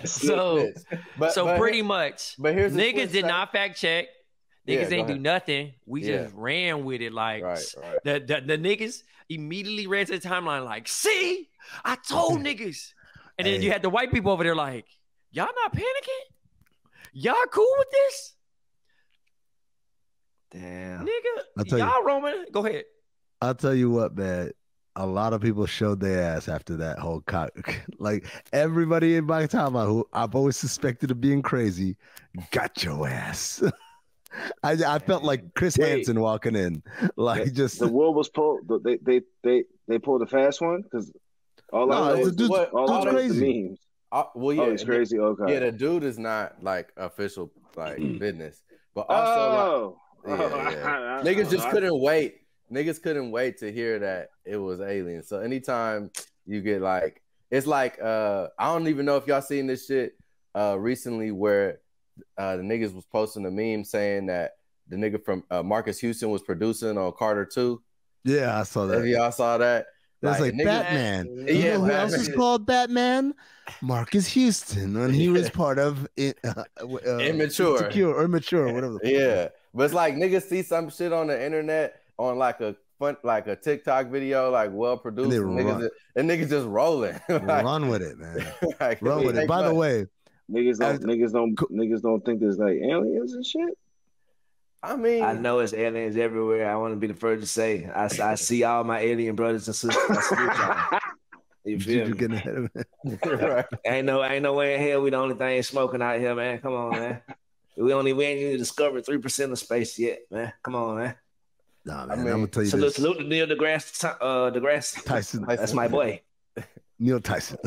So pretty much, but niggas did not fact check. Niggas ain't do nothing. We just ran with it. Like the niggas immediately ran to the timeline like, see, I told niggas. And then you had the white people over there like, y'all not panicking? Y'all cool with this? Damn. Nigga, y'all roaming. Go ahead. I'll tell you what, man. A lot of people showed their ass after that whole like everybody in my timeline who I've always suspected of being crazy got your ass. I felt like Chris Hansen walking in, like just the wool was pulled. They pulled a fast one because all dude's crazy. Memes. He's crazy. Okay, yeah, the dude is not like official like business, but also niggas just couldn't wait. Niggas couldn't wait to hear that it was aliens. So anytime you get like, it's like I don't even know if y'all seen this shit recently where the niggas was posting a meme saying that the nigga from Marcus Houston was producing on Carter 2. Yeah, I saw that. Y'all saw that? That's like Batman. You know who else is called Batman? Marcus Houston, and he was part of Immature, whatever. Yeah, but it's like niggas see some shit on the internet on like a TikTok video, like well produced, and niggas just rolling. Like, run with it, man. Like, run with it. By the way, niggas don't think there's like aliens and shit. I mean, I know it's aliens everywhere. I want to be the first to say I see all my alien brothers and sisters. I salute y'all. You feel me? Getting ahead of it. Right. Ain't no way in hell we the only thing smoking out here, man. Come on, man. We ain't even discovered 3% of space yet, man. Come on, man. Nah, man, I'm gonna tell you this. Salute to Neil deGrasse Tyson. That's my boy. Neil Tyson.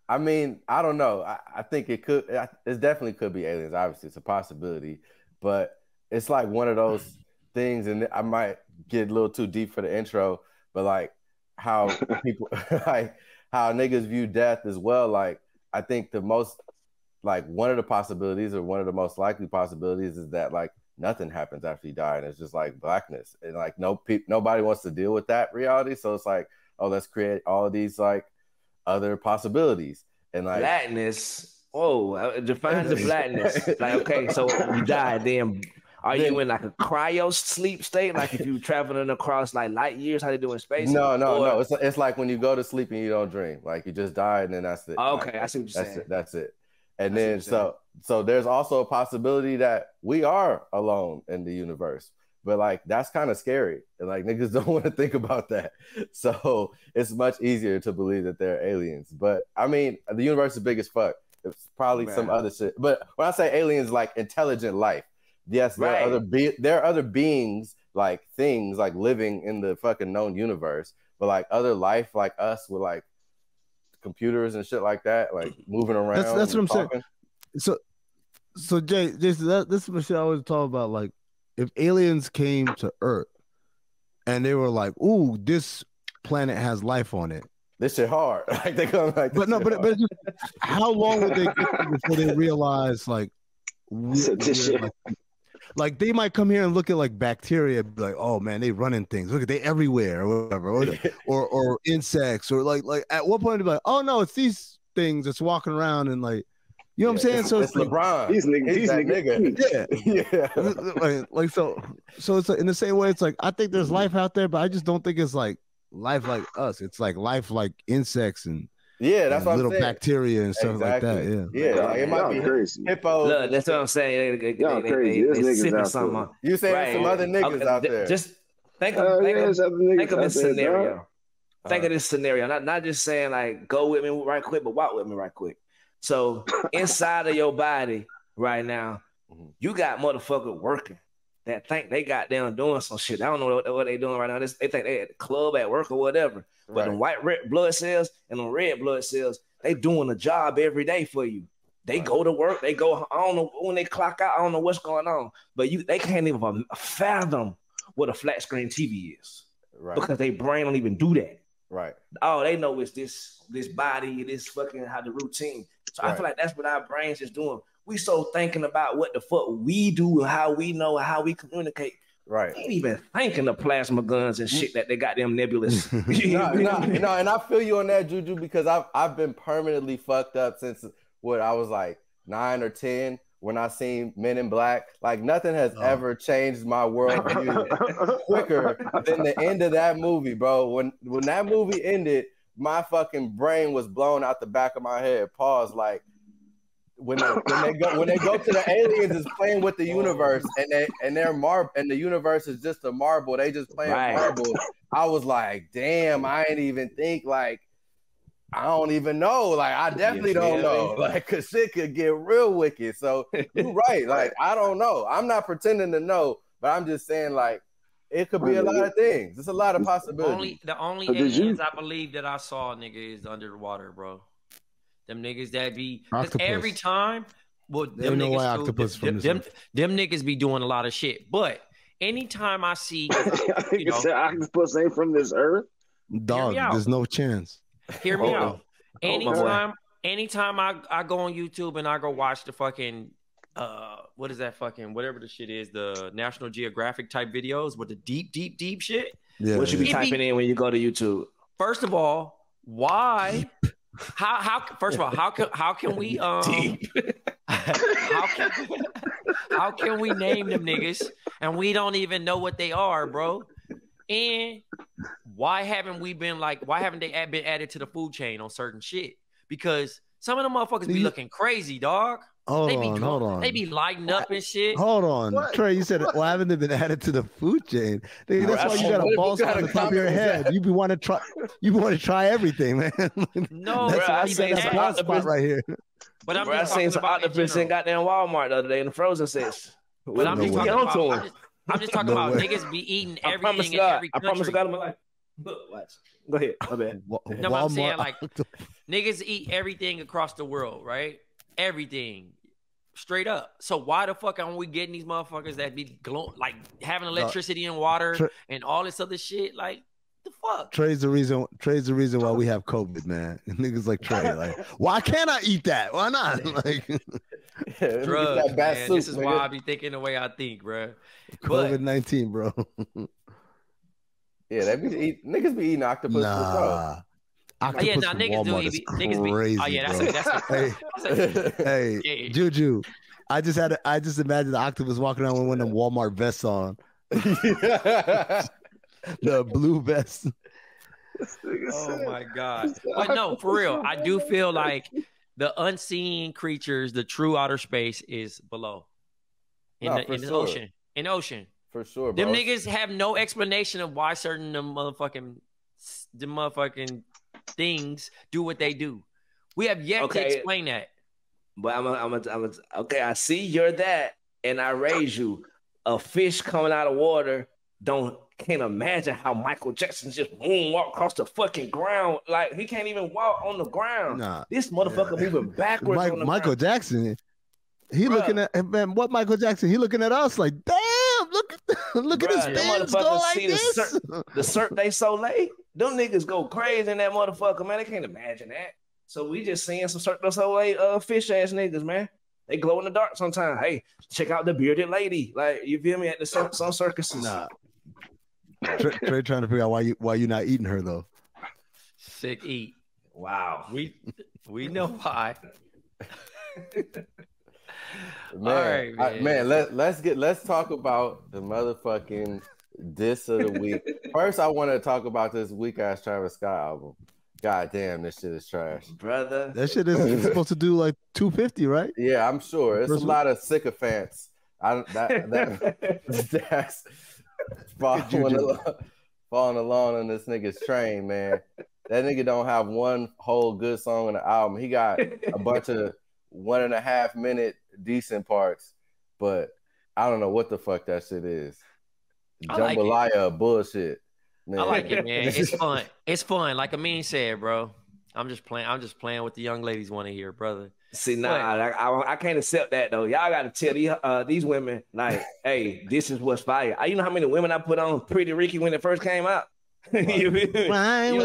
I mean, I don't know. I think it definitely could be aliens. Obviously, it's a possibility, but it's like one of those things, and I might get a little too deep for the intro, but like how people, like how niggas view death as well. Like, I think the most, like one of the possibilities or one of the most likely possibilities is that like nothing happens after you die, and it's just like blackness, and like nobody wants to deal with that reality. So it's like, oh, let's create all of these like other possibilities, and like blackness. Oh, define the blackness. Like, okay, so you die, then are you in like a cryo sleep state? Like if you traveling across like light years, how they do in space? No. It's like when you go to sleep and you don't dream. Like you just die, and then that's it. Okay, like, I see what you're saying. That's it. And then so there's also a possibility that we are alone in the universe, but like that's kind of scary, and like niggas don't want to think about that. So it's much easier to believe that they're aliens. But I mean, the universe is big as fuck. It's probably some other shit. But when I say aliens, like intelligent life, yes, there are other beings, like things like living in the fucking known universe, but like other life like us with like computers and shit like that, like moving around. That's what I'm saying. So Jay, this is what shit I always talk about. Like, if aliens came to Earth and they were like, "Ooh, this planet has life on it," this shit hard. Like they come like, but just, how long would they get before they realize like, like they might come here and look at like bacteria, be like, oh man, they running things. Look at they everywhere or whatever, or insects, or like at what point they're like, oh no, it's these things that's walking around and like, you know what I'm saying? So it's like, LeBron. He's nigga. Like so it's like, in the same way, it's like I think there's life out there, but I just don't think it's like life like us. It's like life like insects and that's what little bacteria and stuff like that. Like, it might be crazy. Hippos. Look, that's what I'm saying. Y'all crazy. There's niggas out there. You saying there's some other niggas out there? Just think of this scenario. Think of this scenario. Not just saying like go with me right quick, but walk with me right quick. So inside of your body right now, you got motherfucker working that think they got down doing some shit. I don't know what they doing right now. They think they at the club, at work, or whatever. But the white red blood cells and the red blood cells, they doing a job every day for you. They go to work. They go. I don't know when they clock out. I don't know what's going on. But they can't even fathom what a flat screen TV is, because their brain don't even do that. Right. All they know is this body, this fucking how the routine. So I feel like that's what our brains is doing. We so thinking about what the fuck we do and how we know how we communicate. Right. They ain't even thinking of plasma guns and shit that they got them nebulous. No, and I feel you on that, JuJu, because I've been permanently fucked up since I was like 9 or 10, when I seen Men in Black. Like nothing has ever changed my worldview quicker than the end of that movie, bro. When that movie ended, my fucking brain was blown out the back of my head. Pause. Like when they go to the aliens is playing with the universe and the universe is just a marble. They just playing marble. I was like, damn, I ain't even think like. I don't even know. Like, I definitely don't know. Like, cause shit could get real wicked. So you're right. Like, I don't know. I'm not pretending to know, but I'm just saying, like, it could be a lot of things. There's a lot of possibilities. The only aliens I believe that I saw, nigga, is under the water, bro. Them niggas that be every time. Well, them niggas be doing a lot of shit. But anytime I see, octopus ain't from this earth. Dog, there's no chance. Hear me out. Anytime I go on YouTube and I go watch the fucking what is that fucking whatever the shit is, the National Geographic type videos with the deep shit. Yeah. What you be typing in when you go to YouTube? First of all, why? How can we how can we name them niggas and we don't even know what they are, bro? And why haven't they been added to the food chain on certain shit? Because some of them motherfuckers be looking crazy, dog. Hold on. They be lighting up and shit. Hold on. What? Trey, you said, why haven't they been added to the food chain? That's why you got a ball spot on the top of your head. You want to try everything, man. No, that's why you got a ball spot right here. But I seen some octopus in goddamn Walmart the other day in the frozen section. But I'm just talking about niggas be eating everything in every country. I promise God in my life. Look, watch. Go ahead. My bad. No, I'm saying like niggas eat everything across the world, right? Everything, straight up. So why the fuck aren't we getting these motherfuckers that be like having electricity and water and all this other shit? Like the fuck? Trey's the reason why we have COVID, man. Niggas like Trey, like, why can't I eat that? Why not? Like drugs, man. This is why I be thinking the way I think, bro. COVID-19, bro. Yeah, niggas be eating octopus. Nah. Octopus niggas do. Niggas be. Oh yeah, that's hey, JuJu. I just imagined the octopus walking around with one of them Walmart vests on. The blue vest. Oh my god! But no, for real, I do feel like the unseen creatures, the true outer space, is below in the ocean. In the ocean. For sure, bro. Them niggas have no explanation of why certain motherfucking things do what they do. We have yet to explain that. But I'm okay. I see you're that, and I raise you. A fish coming out of water. Can't imagine how Michael Jackson just walk across the fucking ground. Like he can't even walk on the ground. Nah, this motherfucker moving backwards. On the Michael ground. Jackson. He looking at man. What Michael Jackson? He looking at us like, damn. Look at his fans go like this. The Cirque du Soleil. Them niggas go crazy in that motherfucker, man. They can't imagine that. So we just seeing some Cirque du Soleil fish ass niggas, man. They glow in the dark sometimes. Hey, check out the bearded lady. Like you feel me at the some circuses. Nah. Trey trying to figure out why you not eating her though. Sick eat. Wow. We know why. Man, all right, man. Let's talk about the motherfucking diss of the week. First, I want to talk about this weak ass Travis Scott album. God damn, this shit is trash, brother. That shit is supposed to do like 250, right? Yeah, I'm sure. It's a lot of sycophants. That's falling along on this nigga's train, man. That nigga don't have one whole good song on the album. He got a bunch of 1.5 minute decent parts, but I don't know what the fuck that shit is. Jambalaya bullshit. Man. I like it, man. It's fun. Like Amin said, bro. I'm just playing what the young ladies want to hear, brother. See, I can't accept that though. Y'all got to tell these women, like, hey, this is what's fire. You know how many women I put on Pretty Ricky when it first came out? You know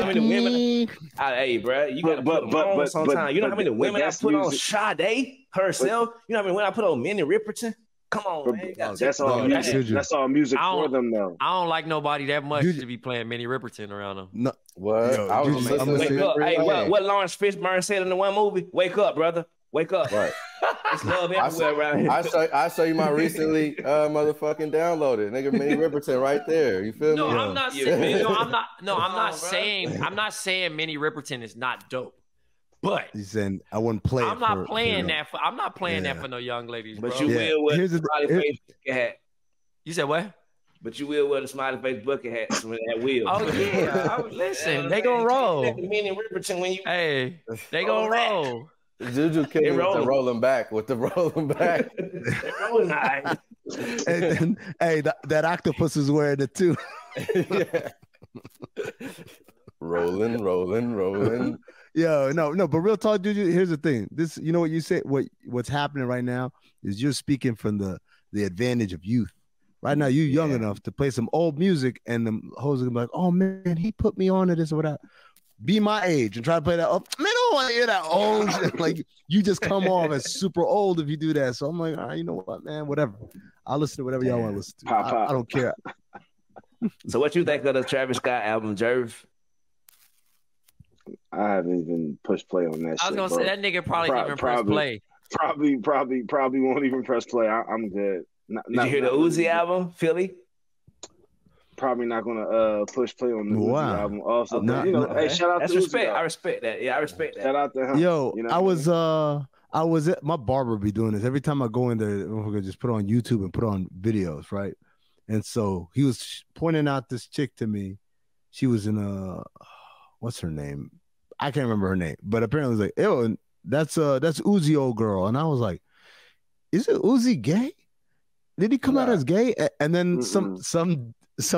how many women? Hey, bro, you got to put them on sometimes. You know how many women I put on Sade herself? You know how many women I put on Minnie Riperton? Come on, man. That's all music for them, though. I don't like nobody that much to be playing Minnie Riperton around them. No, what? Wake up. Hey, what Lawrence Fishburne said in the one movie? Wake up, brother. Wake up. Right. It's love everywhere around here. I show you my recently motherfucking downloaded nigga Minnie Riperton right there. You feel me? I'm not saying. I'm not saying Minnie Riperton is not dope. But he's saying I wouldn't play. I'm not playing that for no young ladies. But bro. You will wear the smiley face bucket hat. You said what? But you will wear the smiley face bucket hat so that will. Oh yeah. Listen, they gonna roll. Minnie Riperton when you they gonna roll. JuJu came with the rolling back with the rolling back. Rolling high. And then, that octopus is wearing it too. Rolling. Yo, no, but real talk, JuJu. Here's the thing. This, you know what you say. What's happening right now is you're speaking from the advantage of youth. Right now, you're young enough to play some old music, and the hoes are gonna be like, "Oh man, he put me on to this or whatever." Be my age and try to play that. Oh, man, I don't want to hear that old shit. Like you just come off as super old if you do that. So I'm like, all right, you know what, man, whatever. I'll listen to whatever y'all want to listen to. I don't care. So what you think of the Travis Scott album, Jerv? I haven't even pushed play on that. I was gonna say that nigga probably didn't even press play. Probably won't even press play. I'm good. Did you hear the Uzi album, Philly? Probably not gonna push play on the Uzi album. Also, hey, shout out to respect. Uzi. I respect that. Yeah, I respect that. Shout out to him. Yo, you know I was at my barber be doing this every time I go in there. We're gonna just put on YouTube and put on videos, right? And so he was pointing out this chick to me. She was in what's her name? I can't remember her name, but apparently it was like, ew, that's Uzi old girl. And I was like, is it Uzi gay? Did he come out as gay? And then some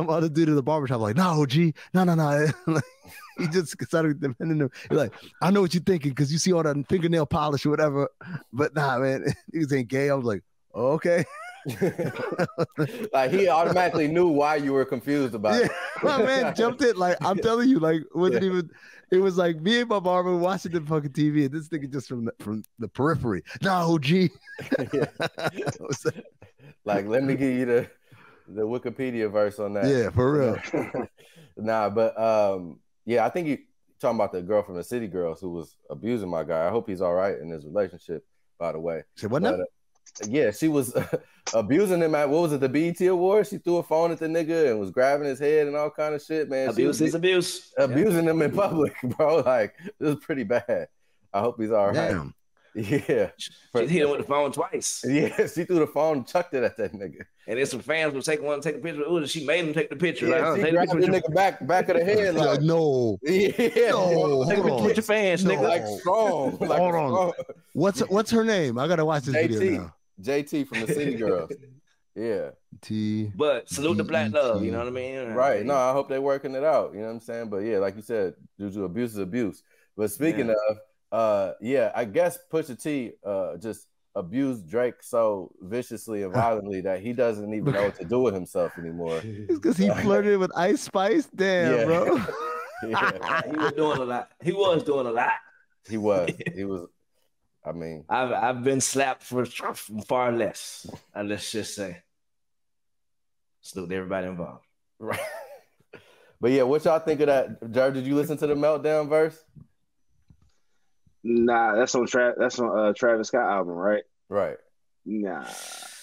other dude in the barbershop like, no, G, no. He just started defending him. He's like, I know what you're thinking because you see all that fingernail polish or whatever, but nah, man, he was ain't gay. I was like, oh, okay. Like he automatically knew why you were confused about it. My man jumped in. Like I'm telling you, like wasn't even. It was like me and my barber watching the fucking TV, and this nigga just from the periphery. No, G. Like, let me give you the Wikipedia verse on that. Yeah, for real. Nah, but I think you talking about the girl from the City Girls who was abusing my guy. I hope he's all right in his relationship, by the way. Say what now? Yeah, she was abusing him at, what was it, the BET Awards? She threw a phone at the nigga and was grabbing his head and all kind of shit, man. Abuse is abuse. Abusing him in public, bro. Like, it was pretty bad. I hope he's all right. Damn. Yeah. She hit him with the phone twice. Yeah, she threw the phone and chucked it at that nigga. And then some fans would take a picture of Uzi. She made him take the picture. Yeah, like, she grabbed the nigga back of the head. Like, no. Yeah. No, take a picture with your fans, nigga. Like strong. Like hold on. What's her name? I gotta watch this video now. JT from the City Girls. Yeah. But salute the black love, you know what I mean? Right. No, I hope they're working it out. You know what I'm saying? But yeah, like you said, JuJu, abuse is abuse. But speaking of, I guess Pusha T just abused Drake so viciously and violently that he doesn't even know what to do with himself anymore. It's because he flirted with Ice Spice? Damn, bro. Yeah. He was doing a lot. He was. I mean, I've been slapped for far less. Let's just say. Salute to everybody involved. Right. But yeah, what y'all think of that? Jerv, did you listen to the Meltdown verse? Nah, that's on Travis Scott album, right? Right. Nah.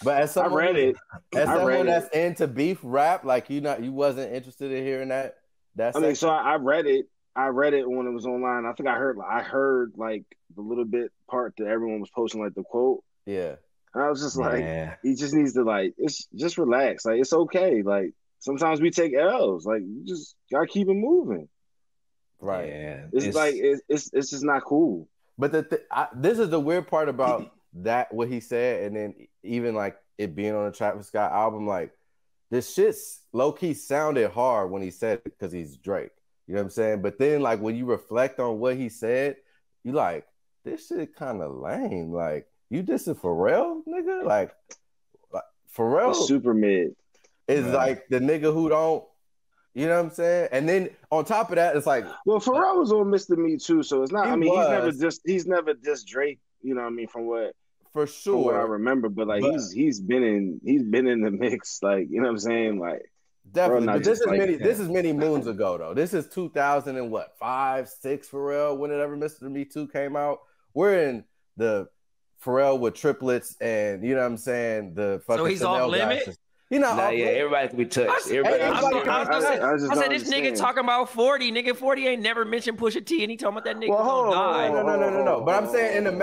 But as someone, I read it. As someone that's into beef rap, like you wasn't interested in hearing that. I read it. I read it when it was online. I think I heard like the little bit part that everyone was posting, like the quote. Yeah. And I was just like, he just needs to it's just relax. Like it's okay. Like sometimes we take L's. Like you just gotta keep it moving. Right. Yeah. It's just not cool. But this is the weird part about that, what he said, and then even like it being on the Travis Scott album, like this shit's low key sounded hard when he said it because he's Drake. You know what I'm saying? But then like when you reflect on what he said, you like, this shit kind of lame. Like, you dissing Pharrell, nigga? Like Pharrell it's super mid. Is like the nigga who don't, you know what I'm saying? And then on top of that, it's like, well, Pharrell was on Mr. Me Too, so it's not. He's never dissed Drake. You know what I mean? From what I remember, but like he's been in the mix. Like, you know what I'm saying? Like definitely. But this is many moons ago though. This is 2005, 6 Pharrell. Whenever Mr. Me Too came out, we're in the Pharrell with triplets and you know what I'm saying, the fucking So he's Chanel off limit? glasses. You know, everybody can be touched. I said this nigga talking about 40. Nigga, 40 ain't never mentioned Pusha T, and he talking about that nigga gonna die. No. But I'm saying let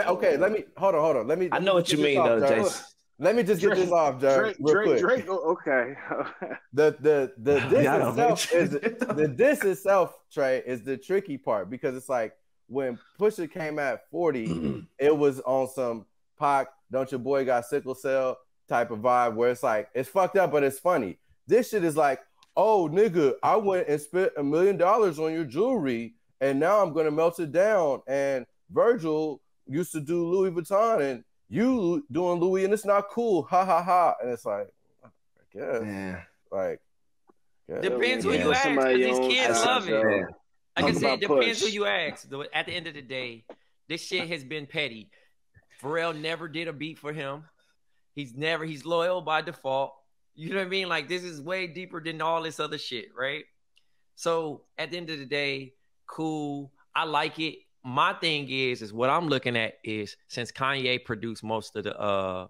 me hold on. Let me. I know what you mean though, Jason. Let me just get this off, Jerv, real quick. Drake, okay. The diss itself, Trey, is the tricky part because it's like when Pusha came at 40, it was on some Pac, don't your boy got sickle cell type of vibe where it's like it's fucked up, but it's funny. This shit is like, oh nigga, I went and spent $1 million on your jewelry, and now I'm gonna melt it down. And Virgil used to do Louis Vuitton, and you doing Louis, and it's not cool. Ha ha ha. And it's like, I guess, like, depends who you ask. Because these kids love it. Like I said, it depends who you ask. At the end of the day, this shit has been petty. Pharrell never did a beat for him. He's loyal by default. You know what I mean? Like, this is way deeper than all this other shit, right? So at the end of the day, cool. I like it. My thing is what I'm looking at is since Kanye produced most of the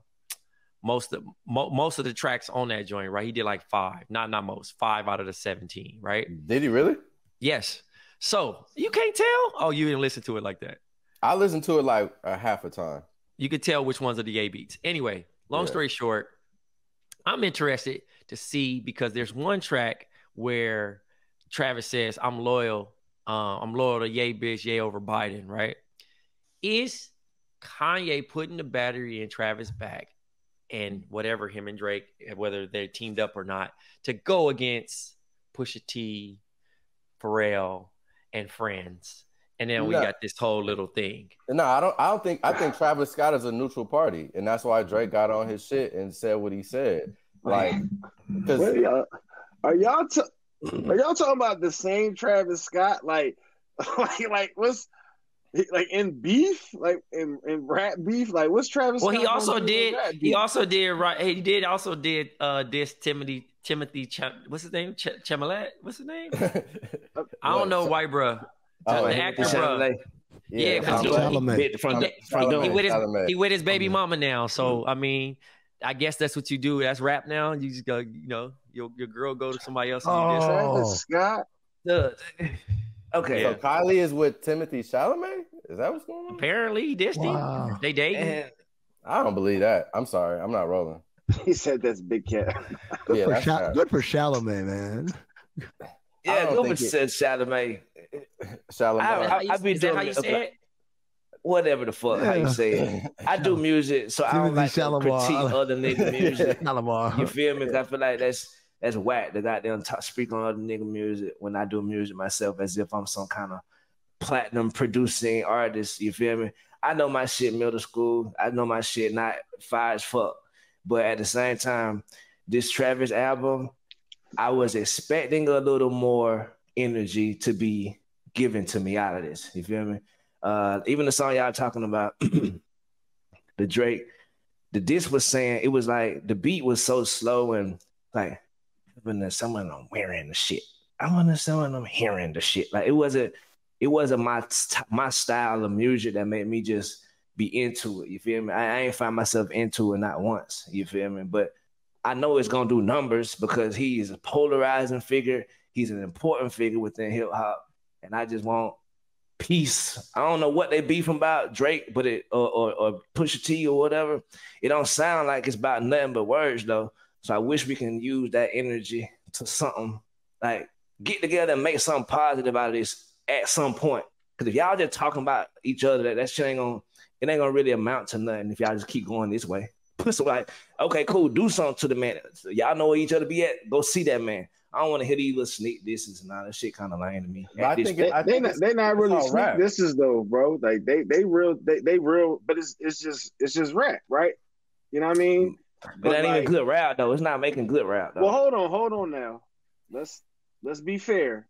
tracks on that joint, right? He did like 5 out of the 17, right? Did he really? Yes. So you can't tell? Oh, you didn't listen to it like that. I listened to it like a half a time. You could tell which ones are the A beats. Anyway, long story short, I'm interested to see because there's one track where Travis says, I'm loyal to yay bitch, yay over Biden, right? Is Kanye putting the battery in Travis' back and whatever him and Drake, whether they're teamed up or not, to go against Pusha T, Pharrell, and friends? And then we got this whole little thing. No, I think Travis Scott is a neutral party, and that's why Drake got on his shit and said what he said. Like, because are y'all talking about the same Travis Scott? Like what's like in beef? Like in rap beef? Like what's Travis? Well, Scott he also did this Timothy. What's his name? Chalamet. What's his name? I don't know, white bro. The actor, bro. Yeah, because he with his baby mama now. So I mean, I guess that's what you do. That's rap now. You just go, you know, your girl go to somebody else. Travis Scott. Okay. So Kylie is with Timothy Chalamet? Is that what's going on? Apparently, he dissed him. They dating. I don't believe that. I'm sorry. I'm not rolling. He said that's big cat. Good for Chalamet, man. Yeah, good for Chalamet. I be doing how you say it? Whatever the fuck, how you say it. I do music, so I don't like to critique other nigga music. You feel me? 'Cause I feel like that's whack to goddamn speak on other nigga music when I do music myself as if I'm some kind of platinum producing artist. You feel me? I know my shit middle school. I know my shit not fire as fuck. But at the same time, this Travis album, I was expecting a little more energy to be given to me out of this. You feel me? Even the song y'all talking about, the Drake, the disc was saying, it was like the beat was so slow and like, when someone I'm wearing the shit, I want to someone I'm hearing the shit. Like it wasn't my style of music that made me just be into it. You feel me? I ain't find myself into it not once. You feel me? But I know it's gonna do numbers because he's a polarizing figure. He's an important figure within hip hop, and I just want peace. I don't know what they beefing about, Drake, but or Pusha T or whatever. It don't sound like it's about nothing but words though. So I wish we can use that energy to something like get together and make something positive out of this at some point. Because if y'all just talking about each other, that shit ain't gonna really amount to nothing if y'all just keep going this way. So like, okay, cool, do something to the man. So y'all know where each other be at. Go see that man. I don't want to hear these little sneak disses and all that shit. Kind of lame to me. I think they not really sneak disses though, bro. Like they real, but it's just rap, right? You know what I mean? But that ain't even good rap though. It's not making good rap though. Well, hold on now. Let's be fair.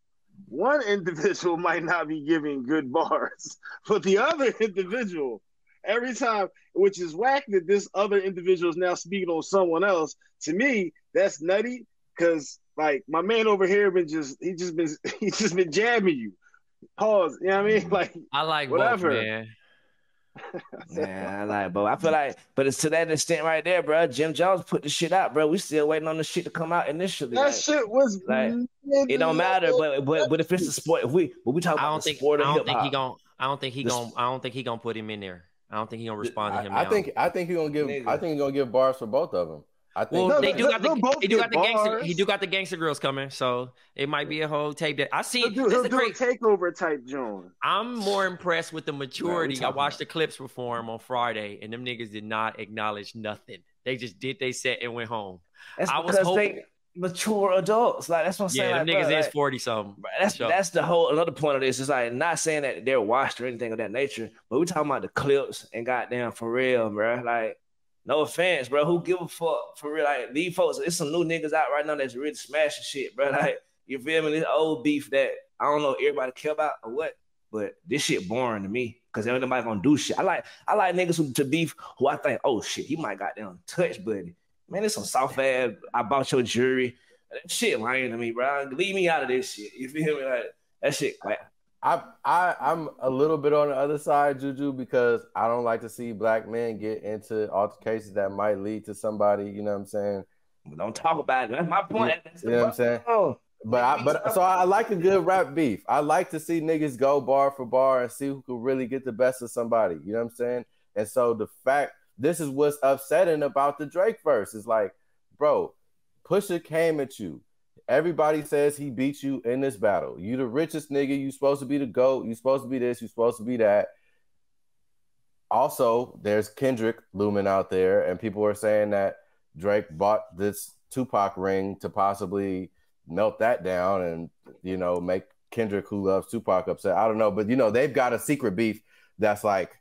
One individual might not be giving good bars, but the other individual, every time, which is whack that this other individual is now speaking on someone else. To me, that's nutty because like my man over here he's just been jamming you. Pause. You know what I mean? Like I like whatever. both, man. Man, like, bro, I feel like, but it's to that extent right there, bro. Jim Jones put the shit out, bro. We still waiting on the shit to come out initially. That shit was like, it don't matter, but if it's a sport, if we talk about the sport of hip hop, I don't think he gonna put him in there. I don't think he gonna respond to him. I think he gonna give bars for both of them. I think he do got the gangster girls coming, so it might be a whole tape that I see. He'll do a takeover type joint. I'm more impressed with the maturity. I watched the clips before him on Friday, and them niggas did not acknowledge nothing. They just did they set and went home. That's because they mature adults. Like that's what I'm saying. Yeah, them niggas is 40 something. That's the whole another point of this. It's like not saying that they're washed or anything of that nature, but we're talking about the clips and goddamn for real, bro. Like. No offense, bro. Who give a fuck for real? Like these folks, it's some new niggas out right now that's really smashing shit, bro. Like you feel me? This old beef that I don't know if everybody care about or what, but this shit boring to me because ain't nobody gonna do shit. I like niggas who to beef who I think, oh shit, he might got them touch, buddy. Man, it's some soft ass. I bought your jewelry. That shit lying to me, bro. Leave me out of this shit. You feel me? Like that shit. Like I'm a little bit on the other side, JuJu, because I don't like to see black men get into altercations that might lead to somebody. You know what I'm saying? Don't talk about it. That's my point. You know what I'm saying? So I like a good rap beef. I like to see niggas go bar for bar and see who can really get the best of somebody. You know what I'm saying? And so the fact this is what's upsetting about the Drake verse is like, bro, Pusha came at you. Everybody says he beat you in this battle. You the richest nigga. You supposed to be the GOAT. You supposed to be this. You supposed to be that. Also, there's Kendrick looming out there, and people are saying that Drake bought this Tupac ring to possibly melt that down and, you know, make Kendrick, who loves Tupac, upset. I don't know, but, you know, they've got a secret beef that's like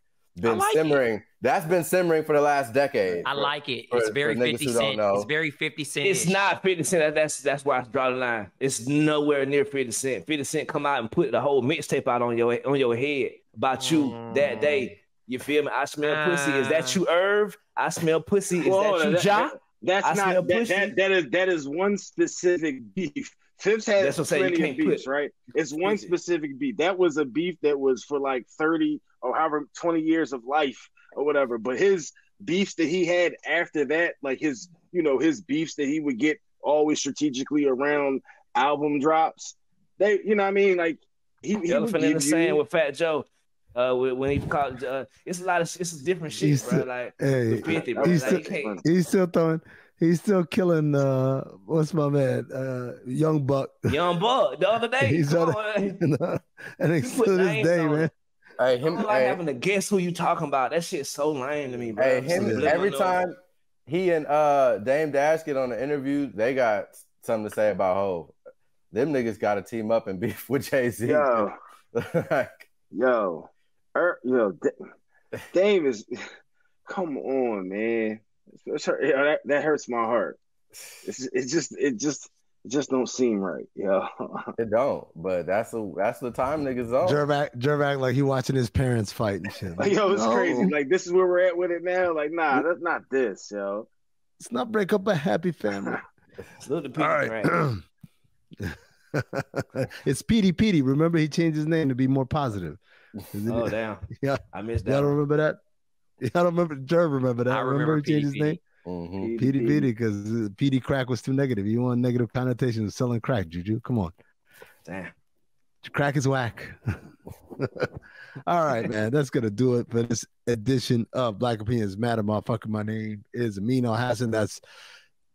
been simmering. That's been simmering for the last decade. I like it. It's very 50 Cent. It's very 50 Cent. It's not 50 Cent. That's why I draw the line. It's nowhere near 50 Cent. 50 Cent come out and put the whole mixtape out on your head about you that day. You feel me? I smell pussy. Is that you, Irv? I smell pussy. Is that you, Ja? That is one specific beef. Phipps has plenty of beefs, right? It's one specific beef. That was a beef that was for like 30 or however 20 years of life or whatever. But his beefs that he had after that, like his beefs that he would get always strategically around album drops. They, you know what I mean? Like he Elephant in the Sand with Fat Joe. When he called, it's different shit, bro. Like, hey, 50, bro. He's still killing. What's my man? Young Buck. Young Buck. The other day. He's and it's to this day, man. Hey, him having to guess who you talking about. That shit's so lame to me, bro. Hey, every time he and Dame Dash get on the interview, they got something to say about Hov. Them niggas got to team up and beef with Jay-Z. Yo, Dame is. Come on, man. That hurts my heart. It just don't seem right, yo. It don't, but that's the time niggas on. Jerv act like he watching his parents fight and shit. Like, yo, it's crazy. Like this is where we're at with it now. Like, nah, that's not this, yo. Let's not break up a happy family. All right. It's Petey. Remember, he changed his name to be more positive. Oh damn! Yeah, I missed that. Y'all don't remember that? I don't remember. Jerv remember that. I remember he changed his name. Mm-hmm. Petey, because Petey crack was too negative. You want negative connotations of selling crack, JuJu. Come on. Damn. Crack is whack. All right, man. That's going to do it for this edition of Black Opinions Matter. Motherfucker, my name is Amin Hassan. That's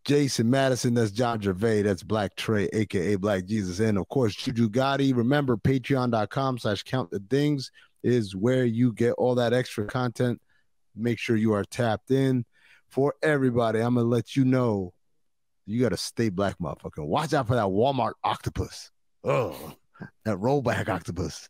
Jason Madison. That's John Gervais. That's Black Trey, a.k.a. Black Jesus. And, of course, JuJu Gotti. Remember, patreon.com/countthethings is where you get all that extra content. Make sure you are tapped in. For everybody, I'm going to let you know you got to stay black, motherfucker. Watch out for that Walmart octopus. Oh, that rollback octopus.